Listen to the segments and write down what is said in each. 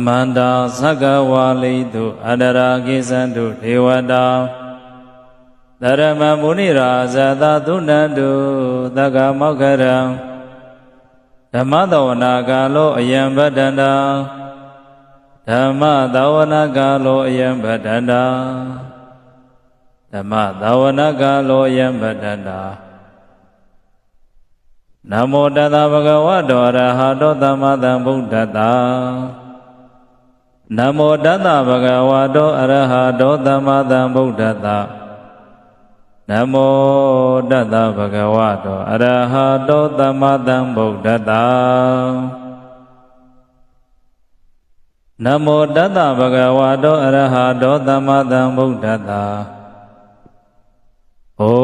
မန္တာသက္ကဝါလိတုအတရာကိသန္တုဒေဝတာသရမမုနိရာဇတာသုဏန္တုသက္ကမောက္ခရံဓမ္မသဝနာကာလောအယံဗဒ္ဒန္တာဓမ္မသဝနာကာလောအယံဗဒ္ဒန္တာဓမ္မသဝနာကာလောအယံဗဒ္ဒန္တာနမောတတဗုဒ္ဓဝတ္တောအရဟတောသမ္မာသမ္ဗုဒ္ဓတ္တနမောတတဗုဒ္ဓဝတ္တောအရဟတောသမ္မာသမ္ဗုဒ္ဓတ္တနမောတတဗုဒ္ဓဝတ္တောအရဟတောသမ္မာသမ္ဗုဒ္ဓတ္တနမောတတဗုဒ္ဓဝတ္တောအရဟတောသမ္မာသမ္ဗုဒ္ဓတ္တအို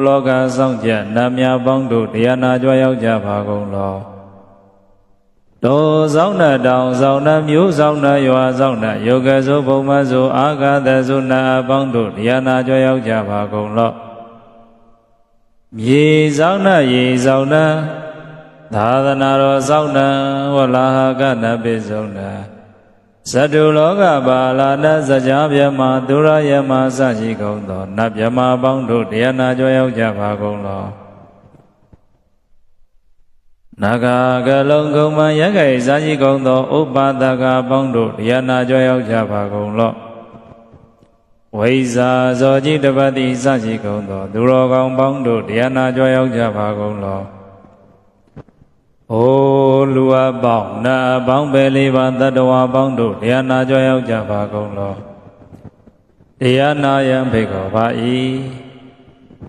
လောကဆောင်ကြနတ်များပေါင်းတို့တရားနာကြွရောက်ကြပါကုန်လောတောဆောင်နှတောင်ဆောင်နှမျိုးဆောင်နှရွာဆောင်နှယောဂဆိုဘုံမဆိုအာဂတဆိုနတ်အပေါင်းတို့တရားနာကြွရောက်ကြပါကုန်လောမြေဆောင်နှရေဆောင်နှသာသနာတော်ဆောင်နှဝလာဟကနပိဆောင်နှဇတုလောကပါဠနစကြာဗျမသူရယမစရှိကုန်သောနတ်ဗျမပေါင်းတို့တရားနာကြွရောက်ကြပါကုန်လောနာဂကလုံးကုံမရခိုင်စာရှိကုန်သောဥပါဒကပေါင်းတို့တရားနာကြွရောက်ကြပါကုန်လောဝိဇာဇောจิตပတိစရှိကုန်သောသူတော်ကောင်းပေါင်းတို့တရားနာကြွရောက်ကြပါကုန်လောအိုလူအပေါင်းနတ်အပေါင်းပဲလေးပါတတ္တဝါပေါင်းတို့တရားနာကြွရောက်ကြပါကုန်လောတရားနာယံဘိက္ခောပါ၏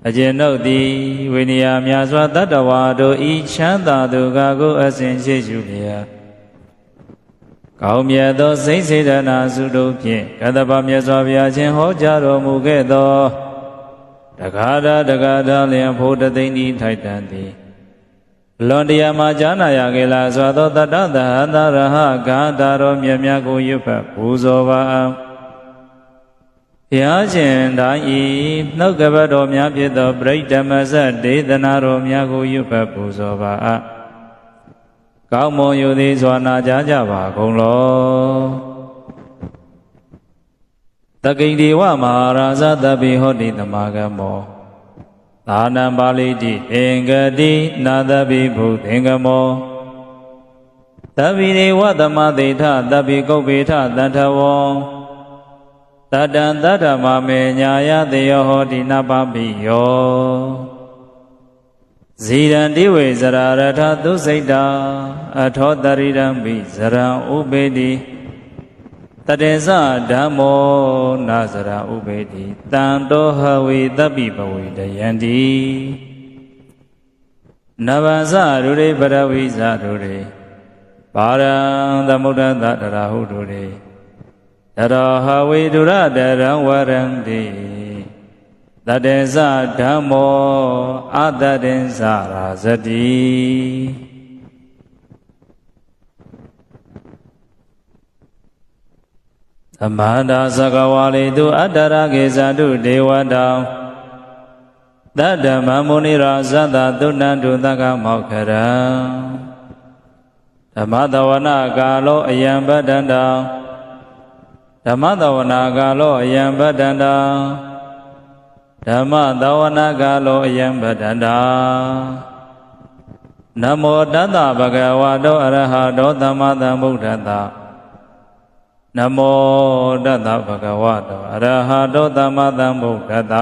အကျဉ်ုပ်သည်ဝိနည်းများစွာတတ္တဝါတို့ဤချမ်းသာသူကကိုအစဉ်ရှိရှုလျက်ကောင်းမြတ်သောစိတ်စေတနာစုတို့ဖြင့်ကတ္တပမြတ်စွာဘုရားရှင်ဟောကြားတော်မူခဲ့သောတက္ကရာတက္ကရာလျင်ဖို့တသိမ့်ဤထိုက်တန်သည်လွန်တရားမှာကြားနာရခဲ့လားဆိုသောတတ္တသဟတရဟဂါတာတော်မြတ်များကိုရွတ်ဖတ်ပူဇော်ပါဘုရားရှင်တိုင်းဤနှုတ်ကပတ်တော်များဖြစ်သောပရိဓမ္မစဒေသနာတော်များကိုရွတ်ဖတ်ပူဇော်ပါကောင်းမွန်ယူသည်စွာနာကြားကြပါကုန်လောတကိဒေဝမဟာရာဇတပိဟောတိသမာကမောသာနံပါဠိတိသင်္ကတိနာတပိဘုသင်္ကမောတပိဒေဝသမသေထတပိကုပ္ပေထတထဝံတတံတတ္တမမေညာယတေယောဟောတိနပပိယောဇီရံတိဝေဇရာရထသုစိတ်တာအထောတရိရံပိဇရံဥပေတိတတေဇဓမ္မောနာဇရာဥပေတိတံတောဟဝေတပိပဝေတယံတိနဗဇရူရိပရဝိဇရူရိပါရံသမုဒ္ဒတတရာဟုရူရိတရောဟဝေဒုရတရံဝရံတိတတေဇဓမ္မောအတတေဇရာဇတိသမန္တာသကဝါလိတုအတ္တရာကေဇတုဒေဝတောသတ္တမမုနိရာဇတသုဏန္တုသက္ကမောက္ခရံဓမ္မသဝနာကာလောအယံဗဒ္ဒန္တာဓမ္မသဝနာကာလောအယံဗဒ္ဒန္တာဓမ္မသဝနာကာလောအယံဗဒ္ဒန္တာနမောတတဗုဒ္ဓဝါတောအရဟတောသမ္မာသမ္ဗုဒ္ဓတ္တနမောတတဗုဒ္ဓဝါတောအရဟတောသမ္မာသမ္ဗုဒ္ဓတ္တ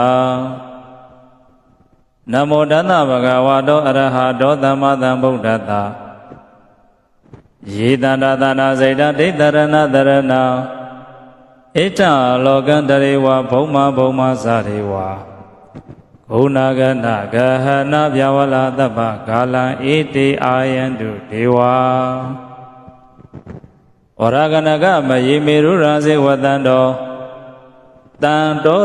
နမောတတဗုဒ္ဓဝါတောအရဟတောသမ္မာသမ္ဗုဒ္ဓတ္တယေတန္တသနာစိတ်တဒိဋ္ဌရဏတရဏဣဋ္ဌလောကံတရေဝဘုံမဘုံမသရေဝဂုဏကနဂဟနာဗျဝလာတပ္ပကာလံဣတိအာယန္တုဒေဝဩရဂနကမယေမေရုရာဇေဝတံတောတံတော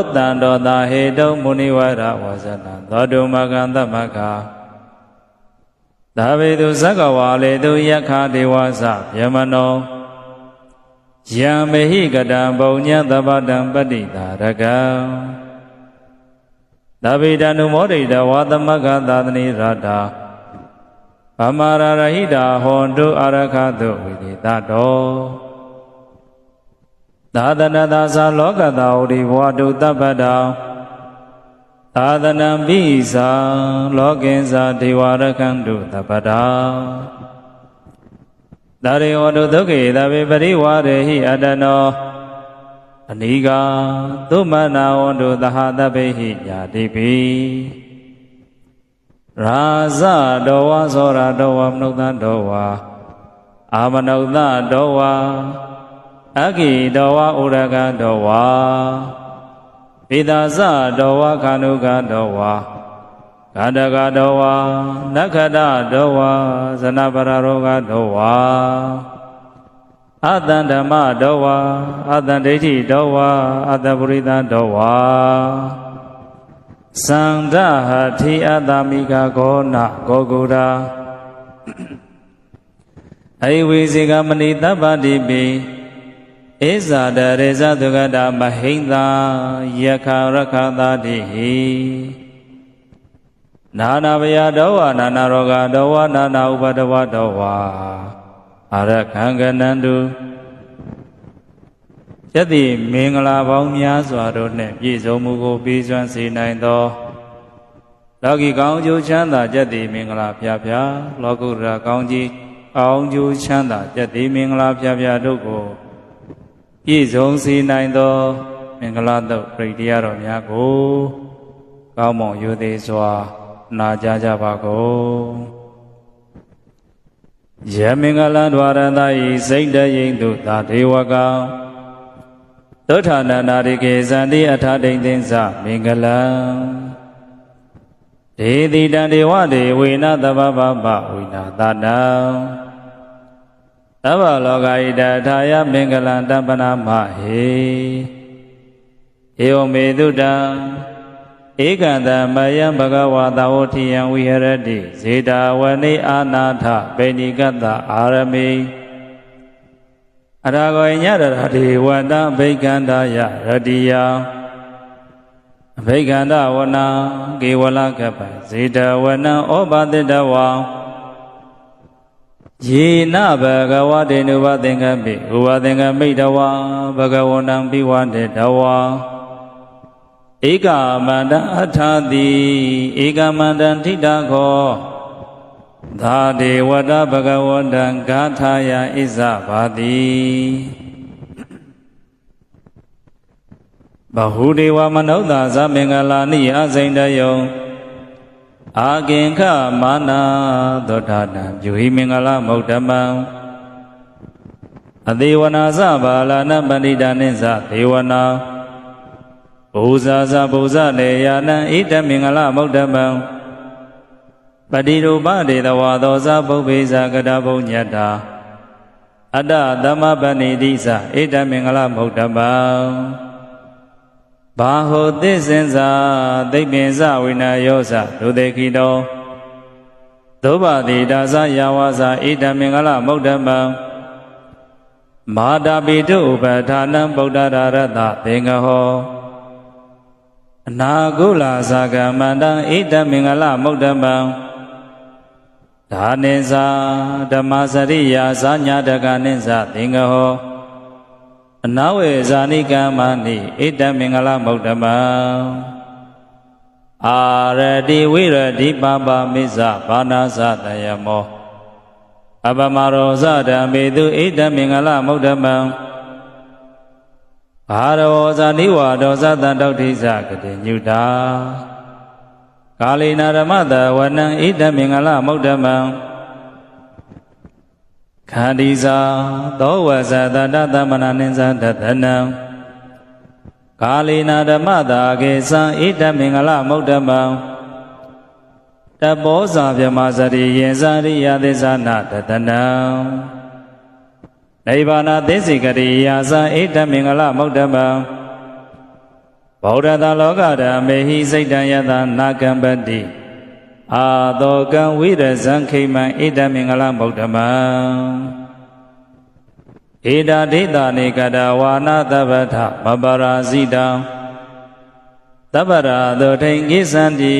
သာဟေတုံမုနိဝရဝဇနံသောတုမကံတမကသာဝေတုသက္ကဝါလေတုယက္ခဒေဝသဗျမနောယံမေဟိကတံဘုံညသဗ္ဗတံပတ္တိတာရကံသဗ္ဗေတနုမောဒိတဝါသမကသာသနိရတာဗမာရရဟိတာဟောတုအာရခတုဝိသေတတော သာသနာသာသာလောကသာဝတိဘဝတုတပ္ပတံသာသနံပိသာလောကင်္စာဒေဝရကံတုတပ္ပတံသာရေဝတုဒုက္ခေသဗ္ဗေပရိဝါရေဟိအတ္တနောအနိကာသုမနာဝန္တုသဟသဗ္ဗေဟိညာတိပိရာဇတောဝါသောရတောဝါမနုဿတောဝါအာမနုဿတောဝါအဂိတောဝါဥရကတောဝါပိသာဇတောဝါခန္ဓုကတောဝါကန္တကတောဝါနက္ခတတောဝါဇနပရရောဂတောဝါအတ္တဓမ္မတောဝါအတ္တဒိဋ္ဌိတောဝါအတ္တပရိသတောဝါသန္ဓဟထိအတ္တမိကဂောနဂောဂုရာအိဝိဇေကမဏိတပ္ပတိပိဧဇာတရေဇသုကတမဟိန္တာယခရခသာတိဟိနာနာဘယတောဝါနာနာရောဂတောဝါနာနာဥပဒဝတောဝါအရခံကနန္တုယတိမင်္ဂလာပေါင်းများစွာတို့နှင့်ပြည့်စုံမှုကိုပြီးစွမ်းစေနိုင်သောလောကီကောင်းကျိုးချမ်းသာယတိမင်္ဂလာဖျားဖျားလောကုတ္တရာကောင်းကြီးကောင်းကျိုးချမ်းသာယတိမင်္ဂလာဖျားဖျားတို့ကိုပြည့်စုံစေနိုင်သောမင်္ဂလာတုတ်ပရိတရားတော်များကိုကောင်းမွန်ရိုသေစွာနာကြားကြပါကုန်ယမင်္ဂလံဒွါရတဤစိတ်တယိန်တုသာဒေဝကံသုထာနန္ဒရိကေဇန္တိအထာဒိဋ္ဌိသမင်္ဂလံဒေတိတံဒေဝဒေဝေနသဗ္ဗဗဗဝိနာသတံသဗ္ဗလောကဣတထာယမင်္ဂလံတပ္ပနာမဟေဧဝမေတုတံဧကံတမယံဘဂဝါသာဝတိယံဝိဟရတိဇေတာဝနေအာနာထပေဏိကတအာရမေအရာဂောညရတိဝတ္တဘိက္ခန္တယရတိယဘိက္ခန္တဝနံကေဝလကပ္ပဇေတဝနံဩဘာတိတဝံယေနဘဂဝတေနုဘသင်္ကပိဥပသင်္ကမိတဝံဘဂဝန္တံပိဝန္တေတဝံဧကမန္တအထာတိဧကမန္တံထိတာခောသာဒေဝတဘဂဝန္တံဂါထာယဣဇဘာတိဘဟုဒေဝမနုဿာသမင်္ဂလာနိအစိန်တယုံအာကင်ခမာနာသောတာတံပြုဟိမင်္ဂလမௌဓမံအသေးဝနာသဘာလနပဏိတာနိသဒေဝနာဘုဇာဇဘုဇနေယာနံဣတမင်္ဂလမௌဓမံပတိရူပဒေတဝါသောဇပုဗ္ဗေဇကတဘုညတ္တာအတ္တသမပဏိတိသဣတမင်္ဂလမௌဓမံဘာဟုသစ္စင်္စာသိပ္ပင်္စဝိနာယောဇဒုသေခိတောသုဘတိဒါဇယာဝဇဣတမင်္ဂလမௌဓမံမာတာပိတုဥပဌာနံဗုဒ္ဓရာရတသင်္ဃဟောအနာကုလဇာကမန္တံဣတမင်္ဂလမௌဓမံဒါနိဇာဓမ္မစရိယာဇာညာတကနိဇသင်္ဃဟောအနာဝေဇာနိကမနိဣတမင်္ဂလမௌဓမံအာရတိဝိရတိပပမိဇဘာနာဇတယမောအပမရောဇဓမ္မေတုဣတမင်္ဂလမௌဓမံဘာရောဇာနိဝါဒောဇတံတောဋ္ဌိဇကတိညုတာကာလိနာဓမ္မတဝနံဣတမင်္ဂလမௌဓမံခန္ဒီဇာသောဝဇတတသမနာနိဇတသနံကာလိနာဓမ္မတာကေသံဣတမင်္ဂလမௌဓမံတပောဇာဗြဟ္မစရိယေဇာရိယသစ္စာနာတတနံနိဗ္ဗာနသစ္စိကရိယာသံဣတမင်္ဂလမௌဓမံဗုဒ္ဓတာလောကဓမ္မေဟိစိတ်တံယတနာကံပတိအာသောကံဝိရဇံခိမံဣတမင်္ဂလမௌဓမံဣဒာဒိဋ္ဌာနိကတဝါနာသဗ္ဗထမပရာဇိတံသဗ္ဗရာသောထိန်ကိသန္တိ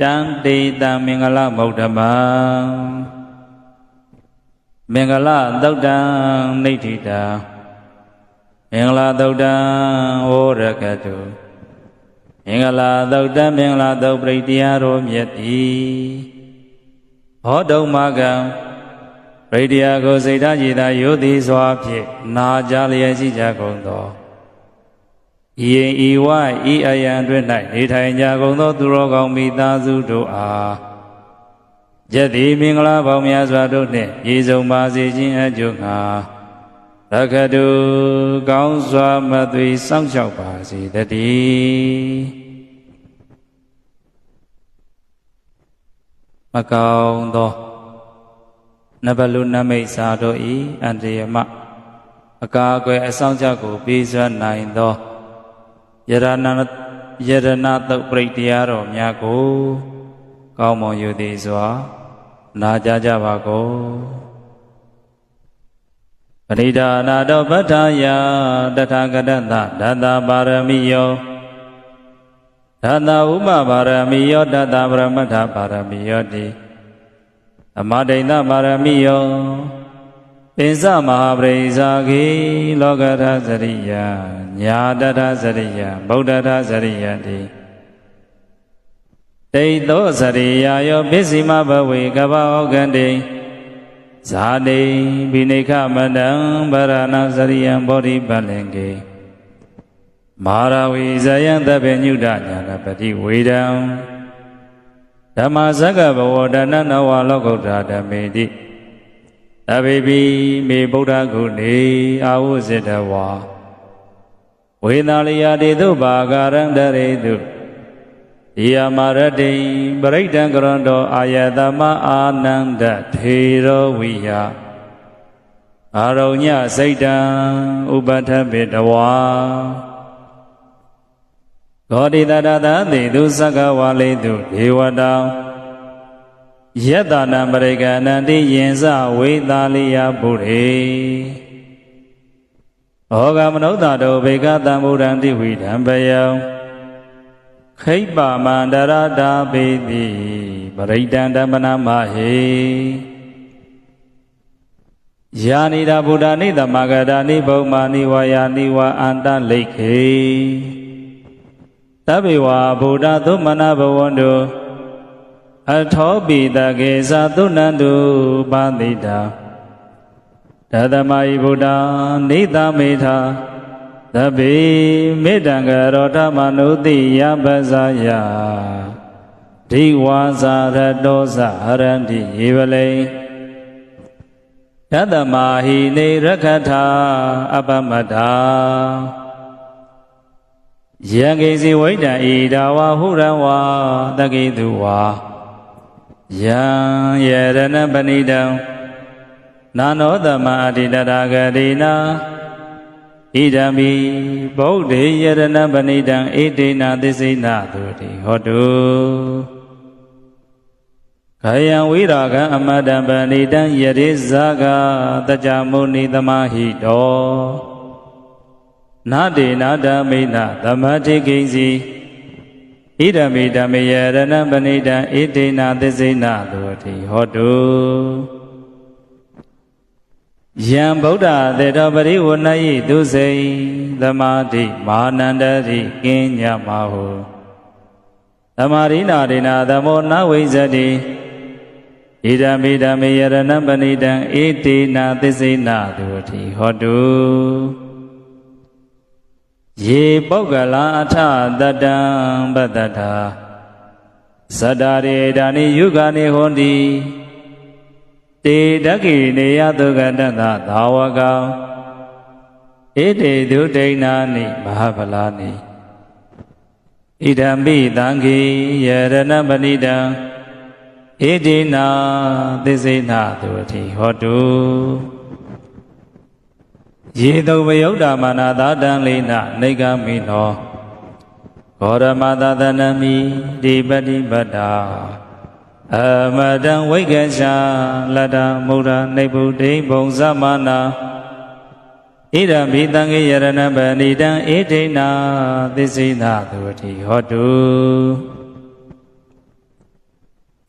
တံတေတံမင်္ဂလမௌဓမံမင်္ဂလသုတ်တံနိဋ္ဌိတံ မင်္ဂလာသုတ်တံဝရကတုမင်္ဂလာသုတ်တံမင်္ဂလာသုတ်ပရိတရားတော်မြတ်တိဟောတုံမကံပရိတရားကိုစိတ်ဓာတ်ရည်သာယုသည်စွာဖြင့်နာကြလျက်ရှိကြကုန်သောဤရင်ဤဝဤအယံတွင်၌နေထိုင်ကြကုန်သောသူတော်ကောင်းမိသားစုတို့အားယသည်မင်္ဂလာပေါင်းများစွာတို့နှင့်ပြည့်စုံပါစေခြင်းအကျိုးငှာရခတုကောင်းစွာမသွေစောင့်ရှောက်ပါစေတည်းမကောင်းသောနဘလူနမိတ်စာတို့ဤအန္တရာမအကာအကွယ်အဆောင်ချက်ကိုပေးစွမ်းနိုင်သောယရဏသုတ်ပရိတရားတော်များကိုကောင်းမွန်ယူသည်စွာနာကြကြပါကုန်ပရိဒါနာတောပဋ္ဌာယတထာဂတသဒတ္တပါရမီယောဒတ္တဥပပါရမီယောဒတ္တပရမတ္ထပါရမီယောတိအမဒိဏပါရမီယောပိစမဟာပရိစ္ဆာခေလောကထစရိယညာတထစရိယဗုဒ္ဓထစရိယတိတိသောစရိယာယောပစ္စည်းမဘဝေကဗောကံတိဇာတိဘိနိခမတံဗရဏစရိယံဘောဓိပလင်ကေမာရဝိဇယံသဗ္ဗညုတညာဏပတိဝေဒံဓမ္မစကဘဝဒနနဝလောကုတ္တရာဓမ္မေတိသဗ္ဗေပိမေဗုဒ္ဓဂုဏေအာဝုဇိတဝါဝေနာလိယတေတုဘာဂရံတရေတုဒီယမရတိပရိဒံကရဏတောအာယတမအာနန္ဒထေရောဝိယအာရုံညစိတ်တံဥပထပိတဝါဂောတိတတသတိသူသက္ကဝါလိတုဒေဝတောယတနာပရိကဏံတိယင်္စဝေသာလိယပုရိဩဃမနုဿတောဘေကတံဗုဒ္ဓံတိဝိဓံပယံခိပ္ပမန္တရတာပေတိပရိဒံဓမ္မနာမဟေယာနိဒာဗုဒ္ဓနိသမဂဒာနိဘုံမာနိဝါယာနိဝါအန္တလိခေသဗ္ဗေဝါဗုဒ္ဓသုမနာဘဝန္တုအထောပိတကေသသုဏန္တုပါတိတာတသမယိဗုဒ္ဓနိသမေထာသဗ္ဗေမေတ္တံကရောဓမနုတိယပဇာယဒိဝါဇာရတောဇအရန္တိယေဝလေယတမဟိနေရခထာအပမတ္ထာယံကိစီဝိတံဣဒာဝဟုရံဝါတကိတုဝါယံယရဏပဏိတံနာနောသမအတိတရာဂတိနာဣဒံမိဗုဒ္ဓေယရဏပဏိတံဣတိနာသစ္စိနာတုတိဟောတုခယံဝိရာဂံအမတံပဏိတံယရိဇာဂတကြမုနိသမဟိတောနာတေနာဓမ္မိနာသမတိကိဉ္စီဣဒံမိဓမ္မေယရဏပဏိတံဣတိနာသစ္စိနာတုတိဟောတုယံဗုဒ္ဓသေတောပရိဝဏယိသူစိံသမာတိမာနန္တရိကင်းညမဟုသမာရိနာဒေနာသမောနဝိဇ္ဇတိဣဒံမိဓမ္မေယရဏပဏိတံဣတိနာသစ္စိနာတုတိဟောတုယေပုဂ္ဂလာအထတတံပတ္တထာသတ္တရေဒါနိယုဂာနိဟောတိတေတကိနေယသုကတသသာဝကံဣတေတုဒိဏာနိမဟာဗလာနိဣဒံပိသံခိယရဏပဏိတံဣတိနာသစ္စိနာတုတိဟောတုယေတုဝယုဒ္ဓမာနသာတံလိနနေကမိနောဂောရမသသနမိဒီပတိပတ္တာအမတံဝိကရှာလတ္တမုဒ္ဒနေဗုဒ္ဓိဘုံသမနာဣဒံမိတံခေယရဏပဏိတံဣတိနာသစ္စိနာတုတိဟောတု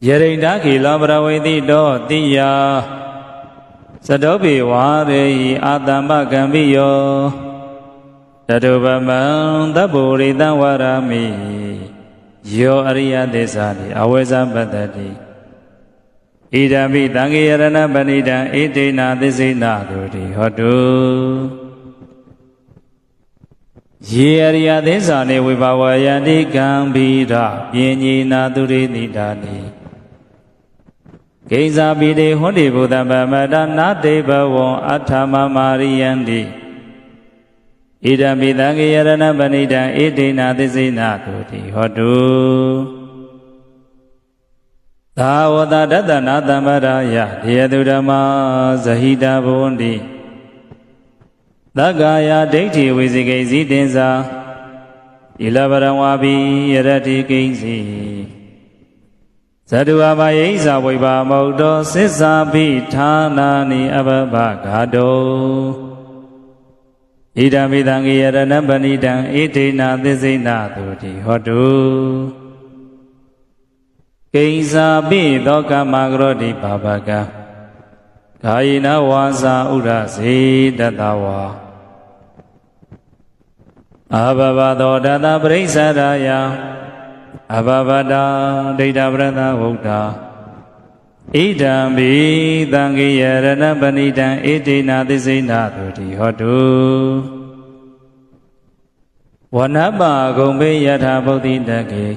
ယရိန္ဒခေလောပရဝေတိတောတိယသတောပိဝါရေအာတမ္ပကံပိယော တုပမံသဗ္ဗုရိတံဝရမိယောအရိယသစ္စာတိအဝေဇပတ္တိဣဒံပိသံဃေယရဏပဏိတံဣတိနာသစ္စေနာတုတိဟောတုယေအရိယသစ္စာနေဝိဘာဝယန္တိကံဘိရပညေနာတုရိတိတာနိကိဉ္စာပိတေဟွန်တိဘုဒ္ဓဗမတနာတေဘဝံအထမမာရိယန္တိဣဒံပိသံဃေယရဏပဏိတံဣတိနာသစ္စေနာတုတိဟောတုသာဝတတတနာသမ္ပရာယတေယတုဓမ္မာဇဟိတဘဝန္တိသက္ကာယဒိဋ္ဌိဝိသိကိစီတင်္စာဣလပရံဝါဘိယရတိကိဉ္စီဇတုအဘယိဇဝိဘာမௌတောသစ္စာပိဌာနာနိအဘဘဂါတောဣဒံပိသံဃေယရဏပဏိတံဣတိနာသစ္စေနာတုတိဟောတုကိဉ္စာပိသောကမဂရောတိပါပကကာယေနဝါစာဥရစေတတဝါအဘဘသောတတပရိစ္ဆရာယအဘဘတာဒိဋ္ဌပရတဝုဒ္ဓဣဒံဘိသံဃေယရဏပဏိတံဣတိနာသစ္စေနာတုတိဟောတုဝနပဂုံဘေယထာဗုဒ္ဓိတကေ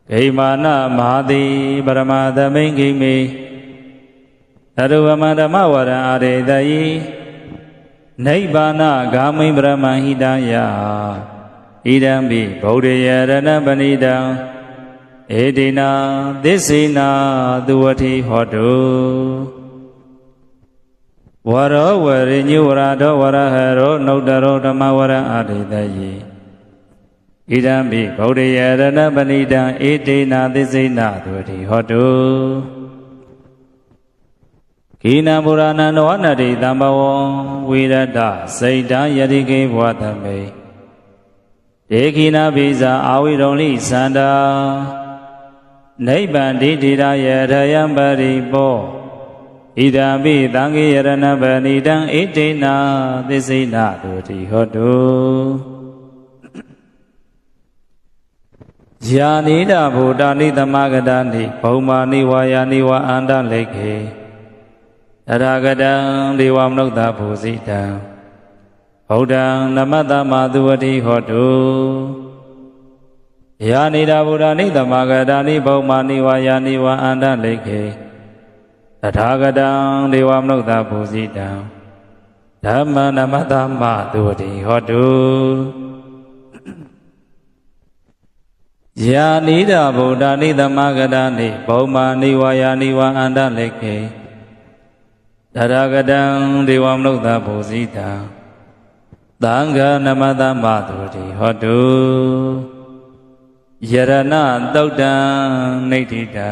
ဂိမာနမဟာတိပရမသမိန်ဂိမေသရုဝမဓမ္မဝရံအာရေတယိနိဗ္ဗာနဂာမိဗြဟ္မဟိတယဣဒံပိဗုဒ္ဓေယရဏပဏိတံဧတိနာသစ္စေနာသူဝတိဟောတုဝရောဝရိညုဝရတောဝရဟရောနုတ္တရောဓမ္မဝရံအာရေတယိဣဒံပိဗုဒ္ဓေယရဏပဏိတံဧတိနာသစ္စေနာသူဝတိဟောတုကိနံပုရာဏံနောနတိတံဘဝံဝိရတစိတ်တံယတိကေဘဝသမေဒေခိနာဘိဇာအာဝိရုံလိသန္တာနိဗ္ဗန္တိတိရယရယံပရိပောဣဒံပိသံဃေယရဏပဏိတံဣတိနာသစ္စေနာတုတိဟောတုယာနိဒဗုဒ္ဓနိသမဂဒာနိဘုံမာနိဝါယာနိဝါအန္တလိခေတထာဂတံဒေဝမနုဿဘူဇိတံဗုဒ္ဓံနမတ္တမသူဝတိဟောတုယာနိဒဗုဒ္ဓနိသမဂဒာနိဘုံမာနိဝါယာနိဝါအန္တလိခေတထာဂတံဒေဝမနုဿဘူဇိတံဓမ္မနမတ္တမသူဝတိဟောတုယာနိဒဗုဒ္ဓနိသမဂဒာနိဘုံမာနိဝါယာနိဝါအန္တလိခေတထာဂတံဒေဝမနုဿဘူဇိတံသံဃာနမတ္တမသူတိဟောတုယရဏသုတ်တံနိဋ္ဌိတံ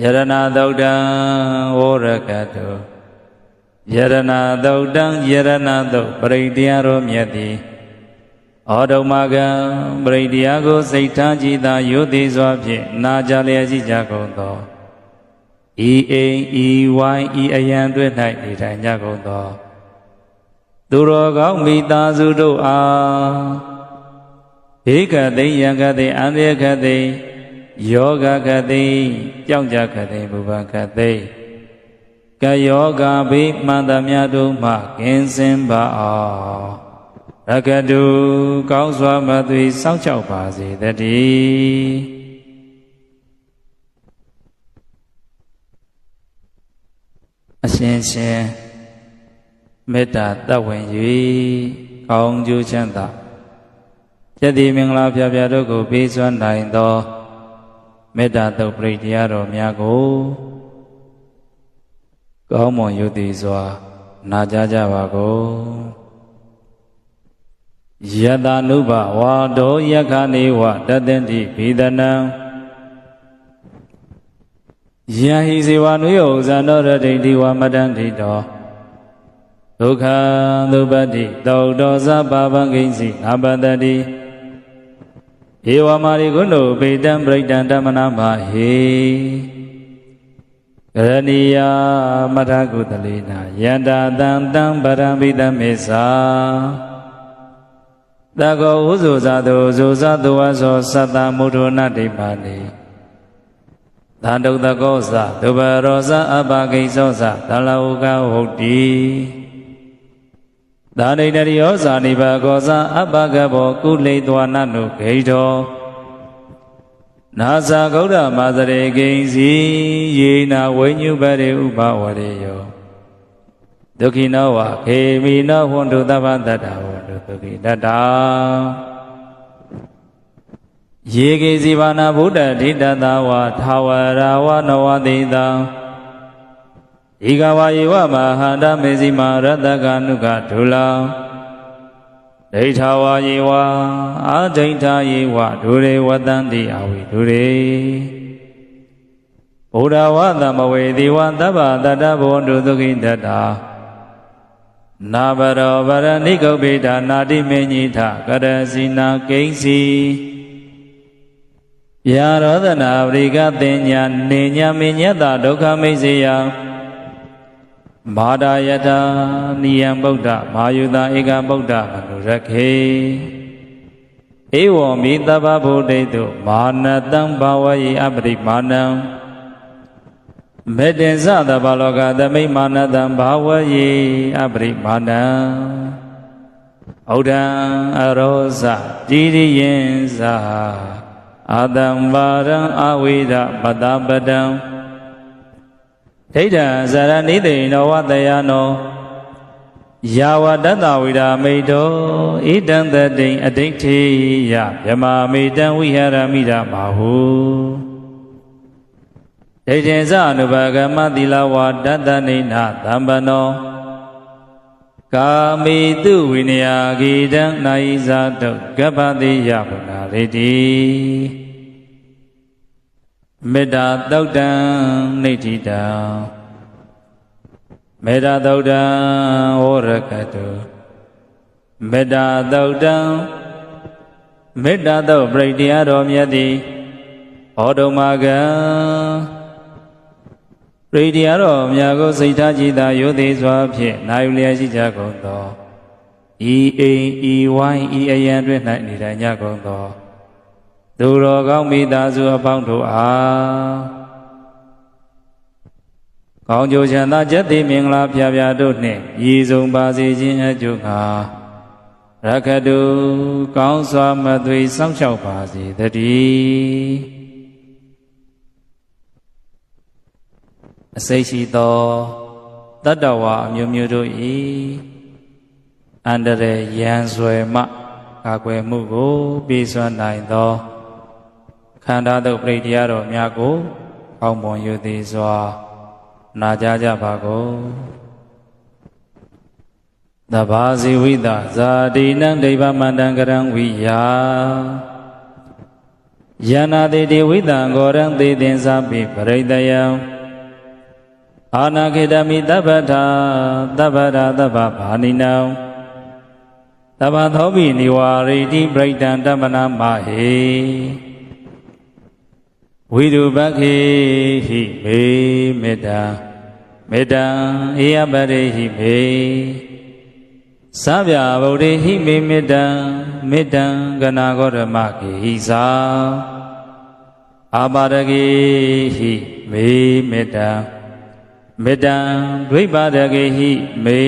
ယရဏသုတ်တံဝရကတုယရဏသုတ်တံယရဏသုတ်ပရိတရားရောမြတ်သည်ဩဒုမကံပရိတရားကိုစိတ်ထားကြည်သာယုတိစွာဖြင့်နာကြလျက်ရှိကြကုန်သောဤအိမ်ဤဝိုင်းဤအယံတွေ့၌နေထိုင်ကြကုန်သောသူတော်ကောင်းမိသားစုတို့အားဧကသိယံကတိအန္တရကတိယောဂကတိကြောင့်ကြကတိဘုဗကတိကယောဂဘိမှန်သမျှတို့မှကင်းစင်ပါအောင်ရကတုကောင်းစွာမသွေစောင့်ရှောက်ပါစေတည်းအရှင်ရှင်မေတ္တာတတ်ဝင်၍ကောင်းကျိုးချမ်းသာယတိမင်္ဂလာဖျားဖျားတို့ကိုပေးစွမ်းနိုင်သောမေတ္တာတုတ်ပရိတရားတော်များကိုကောင်းမွန်ယုတိစွာနာကြားကြပါကုန်ယတနုဘဝါဒောယခာနေဝတတ္တန္တိဘိဒနံယံဟိစေဝနုယောဇာနောရတိတိဝမတန္တိတောဒုက္ခဒုပတ္တိတောတောသဗ္ဗဗံကိဉ္စီနာပတ္တိဧဝမာရိကုဏုပေတံပရိတံဓမ္မနာမဟေကရဏီယမထကုတလေနာယန္တာတံတံပရံပိတမေသာ တကောဥဇုဇာတုဇုဇာတုဝသောသတ္တမုဒ္ဒနာတိပါဏိသန္တုတကောသဒုဘရောဇအပကိသောသသလဟုကဟုတ်တိသာနိတရိယောဇာနိဘကောဇအပကဘောကုလိတဝနနုဂိတောနာဇာဂௌဒမာသရေကိဉ္စီယေနာဝိညုပရိဥပဝရေယောဒုက္ခိနောဝခေမိနောဟွန်တုသဗ္ဗတတ္တဟွန်တုဒုက္ခိတတ္တယေကေစီဘာနာဗုဒ္ဓဓိတတဝါထာဝရာဝနဝတိတံဧကဝါယေဝမဟာတမေစီမာရတကနုကဒုလံဒိဋ္ဌဝါယေဝအာဒိဋ္ဌာယေဝဒုရေဝတံတိအဝိဒုရေဘုရားဝသမဝေတိဝသဗ္ဗတတ္တဘောတုဒုက္ခိတတ္တနာဘရောဗရဏိကုပ္ပိဒါနာတိမေညိထကရစီနာကိဉ္စီဗျာရောဒနာပရိကတင်ညာနေညာမေညတဒုက္ခမိတ်စေယမာဒယတာနိယံဗုဒ္ဓမာယုတာဧကဗုဒ္ဓမနုရခေဧဝံမိတဗ္ဗဗုဒ္ဓိတုမာနတံဘာဝယေအပရိမာဏံမေတ္တင်သတဗ္ဗလောကသမိမာနတံဘာဝယေအပရိမာဏံဩဒံအရောဇတိရိယံဇာအာတံဘာရံအဝိဒပတပတံဒိဋ္ဌံဇရဏိတိနောဝတယနောယာဝတတဝိရာမိတောဣတံတတိအဋိဋ္ဌိယဗြမာမိတံဝိဟရမိရမဟုဒိဋ္ဌိဇအနုဘဂမသီလဝါတတနိနာသံပနောကာမိတုဝိနယဂိတံနာယိဇာတုကပ္ပတိယဗုဒ္ဓရေတိမေတ္တာသုတ်တံနိဋ္ဌိတံမေတ္တာသုတ်တံဝရကတုမေတ္တာသုတ်တံမေတ္တာသုတ်ပရိတရားတော်မြတ်သည်ဩဒုမကံပရိတရားတော်မြတ်ကိုစိတ်ထားကြည်သာရိုသေစွာဖြင့်နာယူလျက်ရှိကြကုန်သောဤအိမ်ဤဝိုင်းဤအယံတွင်၌နေထိုင်ကြကုန်သောသူတော်ကောင်းမိသားစုအပေါင်းတို့အားကောင်းကျိုးချမ်းသာကျက်သိမင်္ဂလာဖျားဖျားတို့နှင့်ရည်စုံပါစေခြင်းအကျိုးငှာရခတုကောင်းစွာမသွေစောင့်ရှောက်ပါစေတည်းအစိတ်ရှိသောတတ္တဝါအမျိုးမျိုးတို့၏အန္တရာယ်ရန်ဆွယ်မှကာကွယ်မှုကိုပေးစွမ်းနိုင်သောခန္ဓာတို့ပရိတရားတော်များကိုကောင်းမွန်ယူသည်စွာနာကြားကြပါကုန်သဗ္ဗဇိဝိတဇာတိနံဒိဗ္ဗမန္တံကရံဝိယာယနာတိတိဝိတံဂောရံသေတင်္စာပိပရိတယံအာနာခေတမိတဗ္ဗထာတဗ္ဗရာတဗ္ဗဘာနိနံတဗ္ဗသောပိနိဝါရိတိပရိတံတမနာမဟေဝိရုပခေဟိမေမေတ္တာမေတ္တံဧယပရိဟိမေသဗ္ဗဗုဒ္ဓေဟိမေမေတ္တံမေတ္တံကနာဂောရမခေဟိသာအာပါရကေဟိမေမေတ္တံမေတ္တံဒွိပါဒကေဟိမေ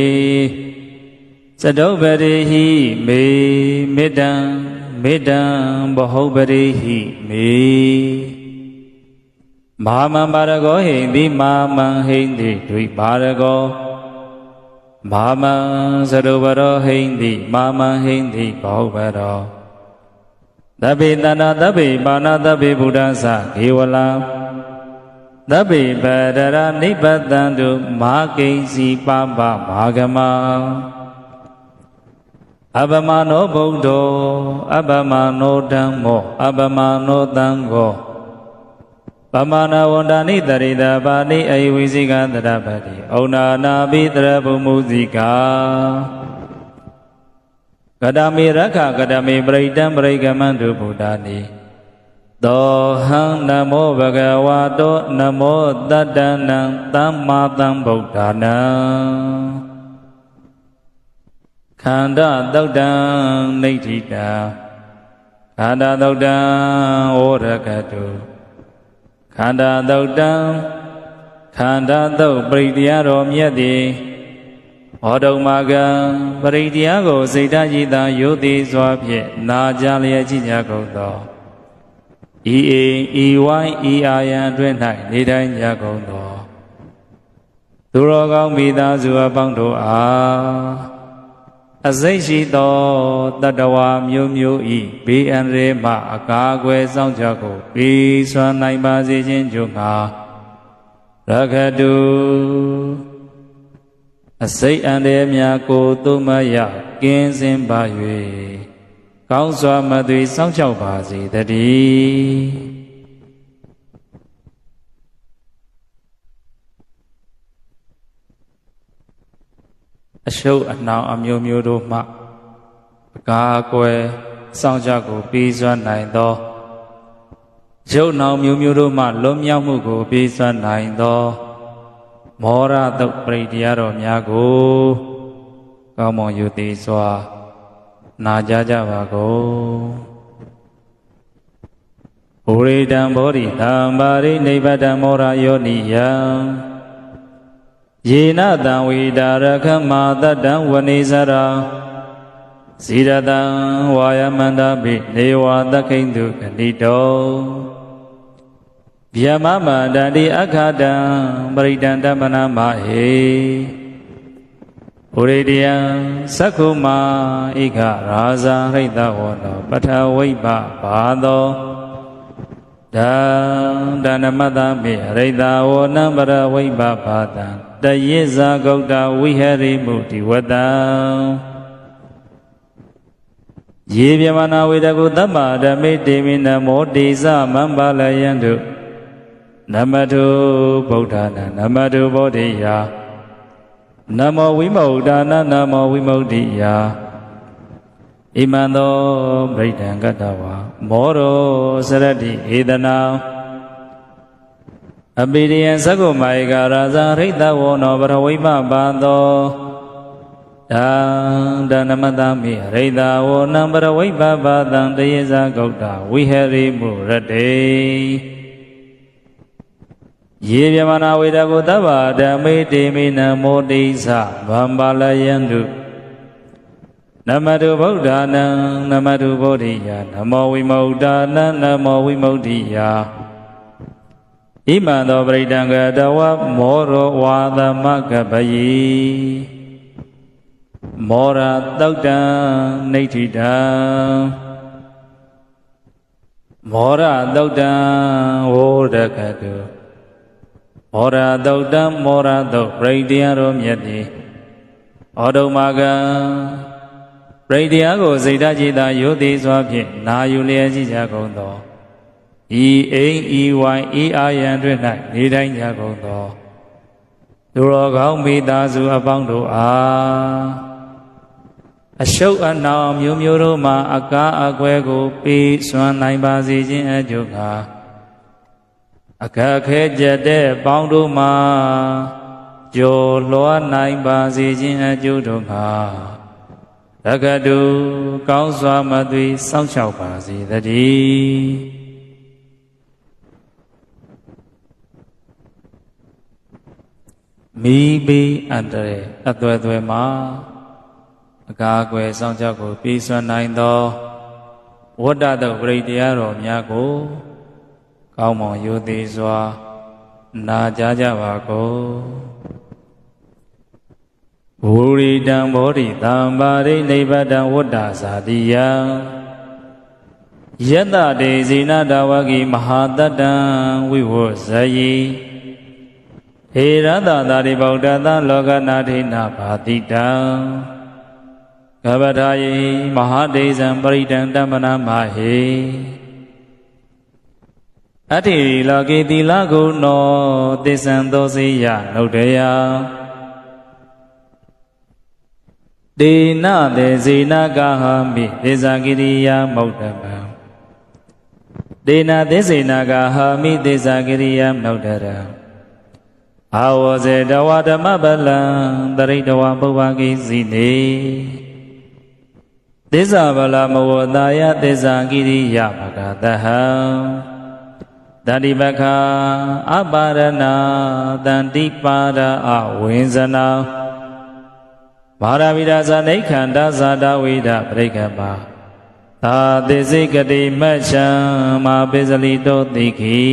သတုပရိဟိမေမေတ္တံမေတ္တံဘဟုပရိဟိမေမဟာမံပါရကောဟိတိမဟာမံဟိတိဒွိပါရကောမဟာမံသတုပရောဟိတိမဟာမံဟိတိဘဟုပရောသဗ္ဗေတန္တာသဗ္ဗေပါဏသဗ္ဗေဗုဒ္ဓသခေဝလံသဗ္ဗေပရရနိဗ္ဗတံတုမဟာကိဉ္စီပပမဟာဂမအပမနောဗုဒ္ဓောအပမနောဓမ္မောအပမနောသံဃောပမနာဝန္ဒာနိတရိတပါဏိအယဝိဇိကတရပတိဩနာနာပိတရဘုမုဇိကာကတမေရခကတမေပရိတံပရိကမန္တုဗုဒ္ဓာနိသောဟံနမောဘဂဝါတောနမောတတ္တနံသမ္မာသမ္ဗုဒ္ဓနာနံခ ခန္ဓာသုတ်တံနိဋ္ဌိတံခန္ဓာသုတ်တံဩရကတုခန္ဓာသုတ်တံခန္ဓာသုတ်ပရိတရားတော်မြတ်သည်ဟောတုံမာကံပရိတရားကိုစိတ်ဓာတ်ရည်သာယုတ်သည်စွာဖြင့်နာကြလျက်ကြည်ကြကုန်သောဤအိမ်ဤဝိုင်းဤအာယံအတွင်း၌နေတိုင်းကြကုန်သောသူတော်ကောင်းမိသားစုအပေါင်းတို့အားအစိတ်ရှိသောတတ္တဝါမျိုးမျိုးဤဘေးအန္တရာယ်မှအကာအကွယ်စောင့်ကြကိုပေးစွမ်းနိုင်ပါစေခြင်းကြောင့်ငါရခတုအစိတ်အန္တရာယ်များကိုသုံးမရကင်းစင်ပါ၍ကောင်းစွာမသွေစောင့်ရှောက်ပါစေတည်းအရှုပ်အနှောင်အမျိုးမျိုးတို့မှအကာအကွယ်စောင့်ကြကိုပေးစွမ်းနိုင်သောရုပ်နှောင်မျိုးမျိုးတို့မှလွတ်မြောက်မှုကိုပေးစွမ်းနိုင်သောမောရတုတ်ပရိတရားတော်များကိုကောင်းမွန်ယူသည်စွာနာကြားကြပါကုန်ဘုရိတံဘောဓိတံပါရိနိဗ္ဗတံမောရယောနိယံယေနတံဝိဒါရခမတတံဝနေစရာဇိရတံဝါယမန္တပိနေဝသခိန္တုဂဏိတောဗျမမန္တတိအခါတံပရိတံတမနာမဟေဘုရိတယံသက္ခုမာဧကရာဇာဟိတဝောနောပထဝိပဘာသောဒံဒနမတမေရိတဝောနံပရဝိပဘာတံတယေဇာဂௌတဝိဟရိမုတိဝတံယေပြမနာဝေတကုတ္တမဓမ္မေတေမိနမောတိသမံပါလယံတုနမတုဗုဒ္ဓနာနမတုဗောဓိယနမောဝိမု ക്ത နာနမောဝိမု ക്തി ယဣမံသောဗိဒံကတ္တဝါမောရောစရတိဧတနာအပိရိယံသက္ကုမာဧကရာဇာဟိတဝောနောပရဝိမဘာသောဒံဒနမတမိဟိတဝောနံပရဝိပဘာတံတယေဇာဂௌတဝိဟရိမုရတေယေပြမနာဝေဒကုတ္တဗ္ဗဓမ္မေတေမိနမောတိသဗံပါလယံတုနမတုဗုဒ္ဓနာနမတုဗောဓိယနမောဝိမု ക്ത နာနမောဝိမု ക്തി ယဣမံသောပရိတံကတဝမောရောဝါသမကပယိမောရသုတ်တံနိဋ္ဌိတံမောရသုတ်တံဝောရကတုမောရသုတ်တံမောရသုတ်ပရိတရားတော်မြတ်သည်ဩဒုမာကံပရိတရားကိုစိတ်ဓာတ်จิตသာယုတ်သည်စွာဖြင့်နာယူလျက်ရှိကြကုန်သောဤအိမ်ဤဝိုင်းဤအာယံတွင်၌နေတိုင်းကြကုန်သောသူတော်ကောင်းမိသားစုအပေါင်းတို့အားအရှုပ်အနှောင်မျိုးမျိုးတို့မှအကားအကွယ်ကိုပေးစွမ်းနိုင်ပါစေခြင်းအကျိုးငှာအခက်ခဲကြတဲ့ပေါင်းတို့မှကျော်လွှားနိုင်ပါစေခြင်းအကျိုးတို့ငှာတက္ကတုကောင်းစွာမသွေစောင့်ရှောက်ပါစေတည်းမိဘအန္တရာယ်အသွယ်သွယ်မှာအကာအကွယ်စောင့်ကြောက်ကိုပြီးစွမ်းနိုင်သောဝတ္တတုပရိတရားတော်များကိုကောင်းမွန်ရိုသေစွာနာကြားကြပါကုန်ဝုရိတံဘောဓိတံပါရိနိဗ္ဗတံဝတ္တဇာတိယံယတတေဇိနတဝဂိမဟာတတံဝိဝဇ္ဇယိဟေရတသာရိဗုဒ္ဓသလောကနာထိနာဘာတိတံကဗ္ဗထာယိမဟာဒေဇံပရိတံတမနာမဟေအတ္တိလောကေတိလကုနောသစ္ဆံသောစေယနုဒ္ဒယဒေနတေဇေနကဟမိသေဇာကိရိယာမௌတ္တမံဒေနသေဇေနကဟမိသေဇာကိရိယာမௌတ္တရံအာဝဇေတဝဓမ္မပလံတရိတဝပုဗ္ဗကိစီနေ သစ္စာဗလာမဝတာယသစ္စာကိရိယဘဂတဟံတတိပခာအပါရဏတန္တိပါရအဝိဇနာဘာရဝိဒဇာနိခန္ဓာဇာတဝိဒပရိက္ခပါသာသေစိကတိမတ်ချံမာပိစလိတောတိခိ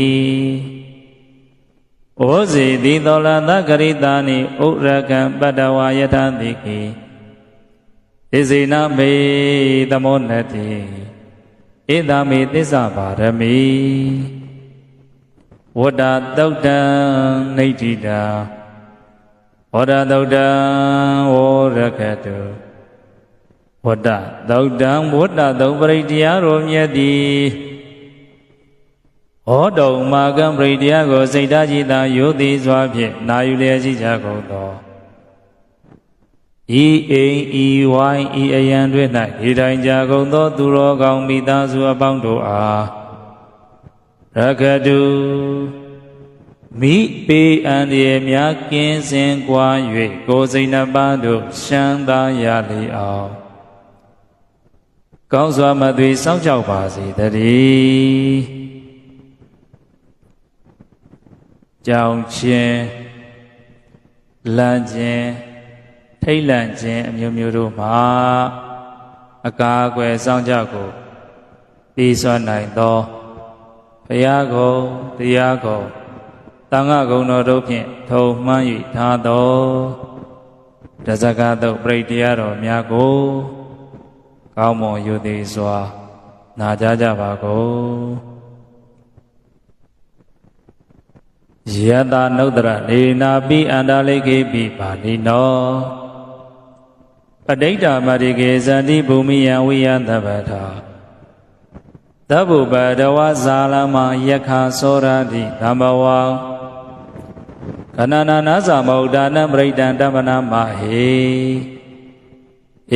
ဩဇေတိသောလသကရိတာနိဥရကံပတ္တဝါယထာတိခိဣဇေနမေသမောနတိဧတမေသစ္စာပါရမီဝတ္တသုတ်တံနိဋ္ဌိတာဝတ္တသုတ်တံဝရကတုဝတ္တသုတ်တံဝတ္တသုတ်ပရိတရားတော်မြတ်သည်ဟောတုံမာကံပရိတရားကိုစိတ်ဓာတ်ကြည်သာယုသိစွာဖြင့်နာယူလျက်ရှိကြကုန်သောဤအိမ်ဤဝိုင်းဤအယံတွင်၌ဒီတိုင်းကြကုန်သောသူတော်ကောင်းမိသားစုအပေါင်းတို့အားရကတုမိပေအန္တရာယ်များကင်းစင်ကွာ၍ကိုယ်စိတ်နှပါတို့ရှမ်းသာရလေအောင်ကောင်းစွာမသွေစောင့်ကြောက်ပါစေတည်းကြောင်ချင်းလန့်ခြင်းထိတ်လန့်ခြင်းအမျိုးမျိုးတို့မှာအကာအကွယ်စောင့်ကြောက်ကိုပြီးစွမ်းနိုင်သောဘုရားကုံတရားကုံတန်ခါကုံတော်တို့ဖြင့်ထုံမှန်း၍ထားသောတဇဂတုပရိတရားတော်များကိုကောင်းမွန်ယုသိစွာနာကြားကြပါကုန်ယတနုတ္တရနေနာပိအန္တလိကေပိပါဏိနောပဋိဋ္ဌာမရိကေဇန္တိဘူမိယံဝိယသဗ္ဗထာသဗ္ဗုပတဝဇာလမယက္ခသောရတိဓမ္မဝံခဏနာနာသမௌဒါနံပရိဒံတမ္ပနာမဟေ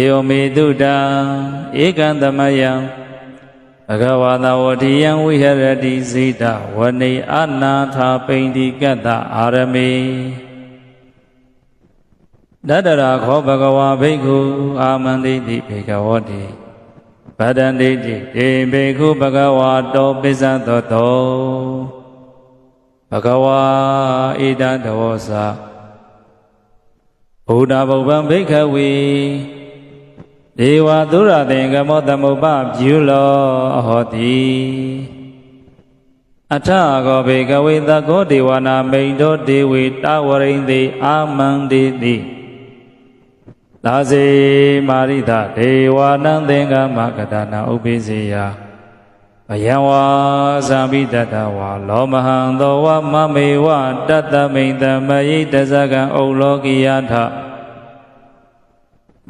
ဧဝမေတုတံဧကံသမယံဘဂဝါသဝတိယံဝိဟရတိဇိတဝနေအနာထာပိန္တိကတ္တအာရမေတတရာခောဘဂဝါဘိက္ခုအာမန္တိတိဘေကဝတိဗဒန္တိတိဒေဘေက္ခုဘဂဝါတောပိစ္ဆသောတောဘဂဝါဣဒံတဝောစာဘုဒ္ဓဘုဗ္ဗံဘိက္ခဝေဒေဝသုရသင်္ကမောသမုပ္ပပြုလောဟောတိအထကောဘေကဝေသကောဒေဝနာမိန်တောဒေဝေတဝရိန္တိအာမန္တိတိလာစေမာရိသဒေဝနံသင်္ကမကတနာဥပိစေယဘယံဝါဇာမိတတဝါလောမဟံသောဝမမေဝတတမိန်တမယိတဇကံဩလောကိယထ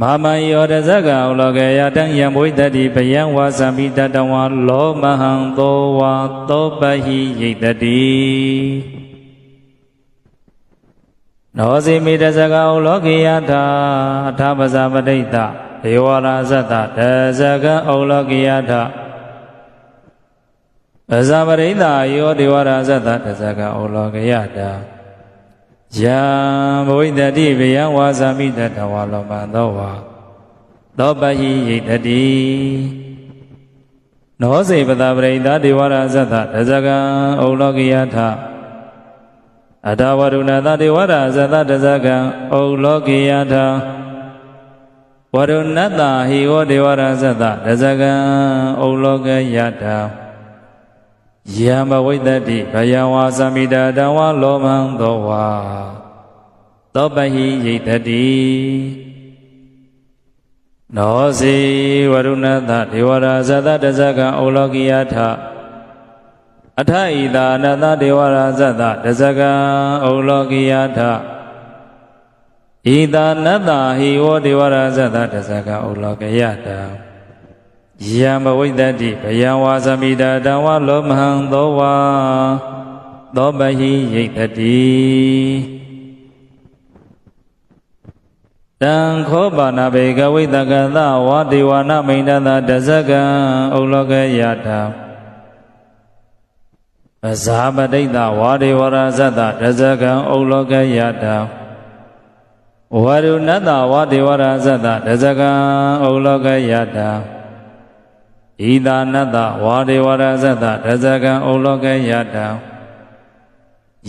မမယောတဇကံဩလောကေယတံယံဘဝိတတိဘယံဝါဇာမိတတဝါလောမဟံသောဝါသောပဟိယိတတိနောဇိမိတဇကံဩလောကိယထအထာပဇာပဋိတ္တဒေဝရာဇတတဇကံဩလောကိယထအဇာပရိသယောဒေဝရာဇတတဇကံဩလောကယတာယံဘဝိတတိဗယံဝါဇာမိတတဝါလောမသောဝါသောပဟိယိတတိနောစေပတပရိသဒေဝရာဇတတဇကံဩလောကယထအတဝရုဏတဒေဝရာဇတတဇကံဩလောကယထဝရုဏတဟိဝဒေဝရာဇတတဇကံဩလောကယထယံဘဝိတ္တိဘယံဝါသမိတတဝါလောမံသောဝါသောပဟိယိတတိနောစေဝရုဏတဒေဝရာဇတတဇကံဩလောကိယထအထဣသာနတဒေဝရာဇတတဇကံဩလောကိယထဣသာနတဟိဝဒေဝရာဇတတဇကံဩလောကယတယံဘဝိတတိဘယံဝါသမိတတဝါလောမဟံသောဝါသောပဟိယိတတိတံခောပါဏဘေကဝိတကသဝါဒေဝနာမိန်တသတဇကံဩလောကယတအဇာပဋိတ္တဝါဒေဝရာဇတတဇကံဩလောကယတဝ ဝရုဏတ္တဝဒေဝရဇတ္တတဇကံဩလောကယတံဣဒာနတ္တဝဒေဝရဇတ္တတဇကံဩလောကယတံ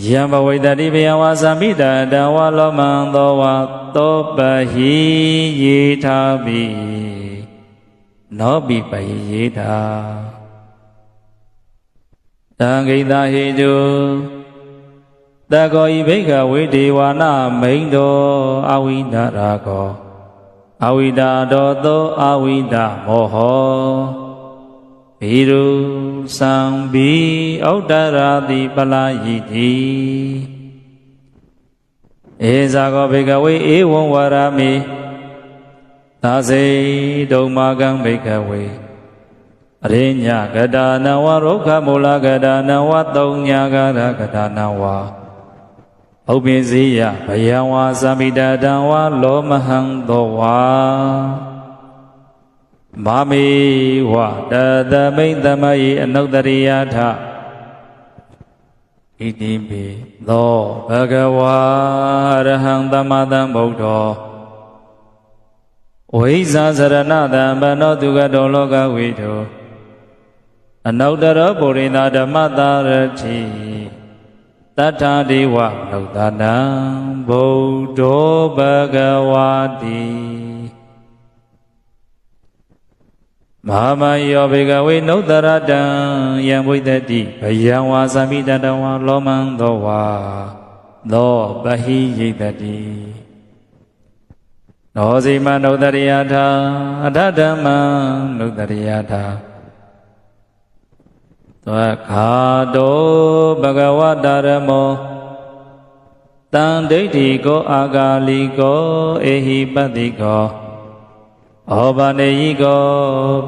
ယံဘဝိတတိဘယဝါသမိတတံဝါလောမံသောဝါသောပဟိယေထာပိနောပိပဟိယေထာတံဂိတဟေတုတကောဤဘိကဝေဒေဝနာမိန်တောအဝိဒရာကောအဝိဒါတောသောအဝိဒမောဟောဘိရုသံဘိဩတ္တရာတိပလာယိတိဧဇာကောဘိကဝေဧဝံဝရမိသာစေဒုံမာကံဘိကဝေအရိညကတာနဝရုခမူလကတာနဝသုံးညာကရကတာနဝဥပ္ပိဇိယဘယံဝါသမိတတံဝါလောမဟံသောဝါမမေဝတသမိတ္တမယိအနုတ္တရိယထဣတိပိသောဘဂဝါအရဟံသမ္မာသမ္ဗုဒ္ဓောဝိဇာစရဏတံဘနောတုကတောလောကဝိတုအနုတ္တရောပုရိသဓမ္မတာရတိတထာဒေဝနုဿနံဗုဒ္ဓောဘဂဝါတိမဟာမယောဘေကဝေနုဿရတံယံဝိတတိဘယံဝါသမိတတဝါလောမံသောဝါသောပဟိယိတတိနောဇိမနုဿရိယထာအထဓမ္မံနုဿရိယထာသဝခာတောဘဂဝတာရမောတံဒိဋ္ဌိကောအာဂါလိကောအေဟိပတ္တိကောဩဘာနေယိကော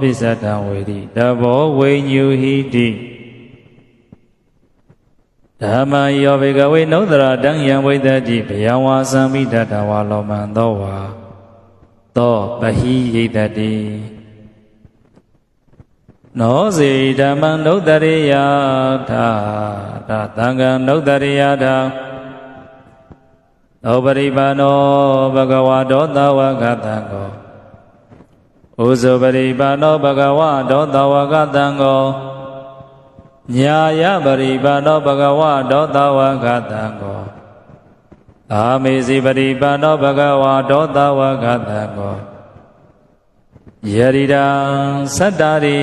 ပိစ္ဆတံဝေတိတဘောဝိညူဟိတိဓမ္မယောဘေကဝေနုဿရာတံယံဝိတတိဘယံဝါသံမိတတဝါလောမံသောဝါသောပဟိယိတတိနောစေဓမ္မံနုဿရိယထာသံဃံနုဿရိယထာသောပရိပါဏောဘဂဝါဒောသဝကတံကောဥဇောပရိပါဏောဘဂဝါဒောသဝကတံကောညာယပရိပါဏောဘဂဝါဒောသဝကတံကောအာမေစီပရိပါဏောဘဂဝါဒောသဝကတံကောယရိဒံသတ္တာရိ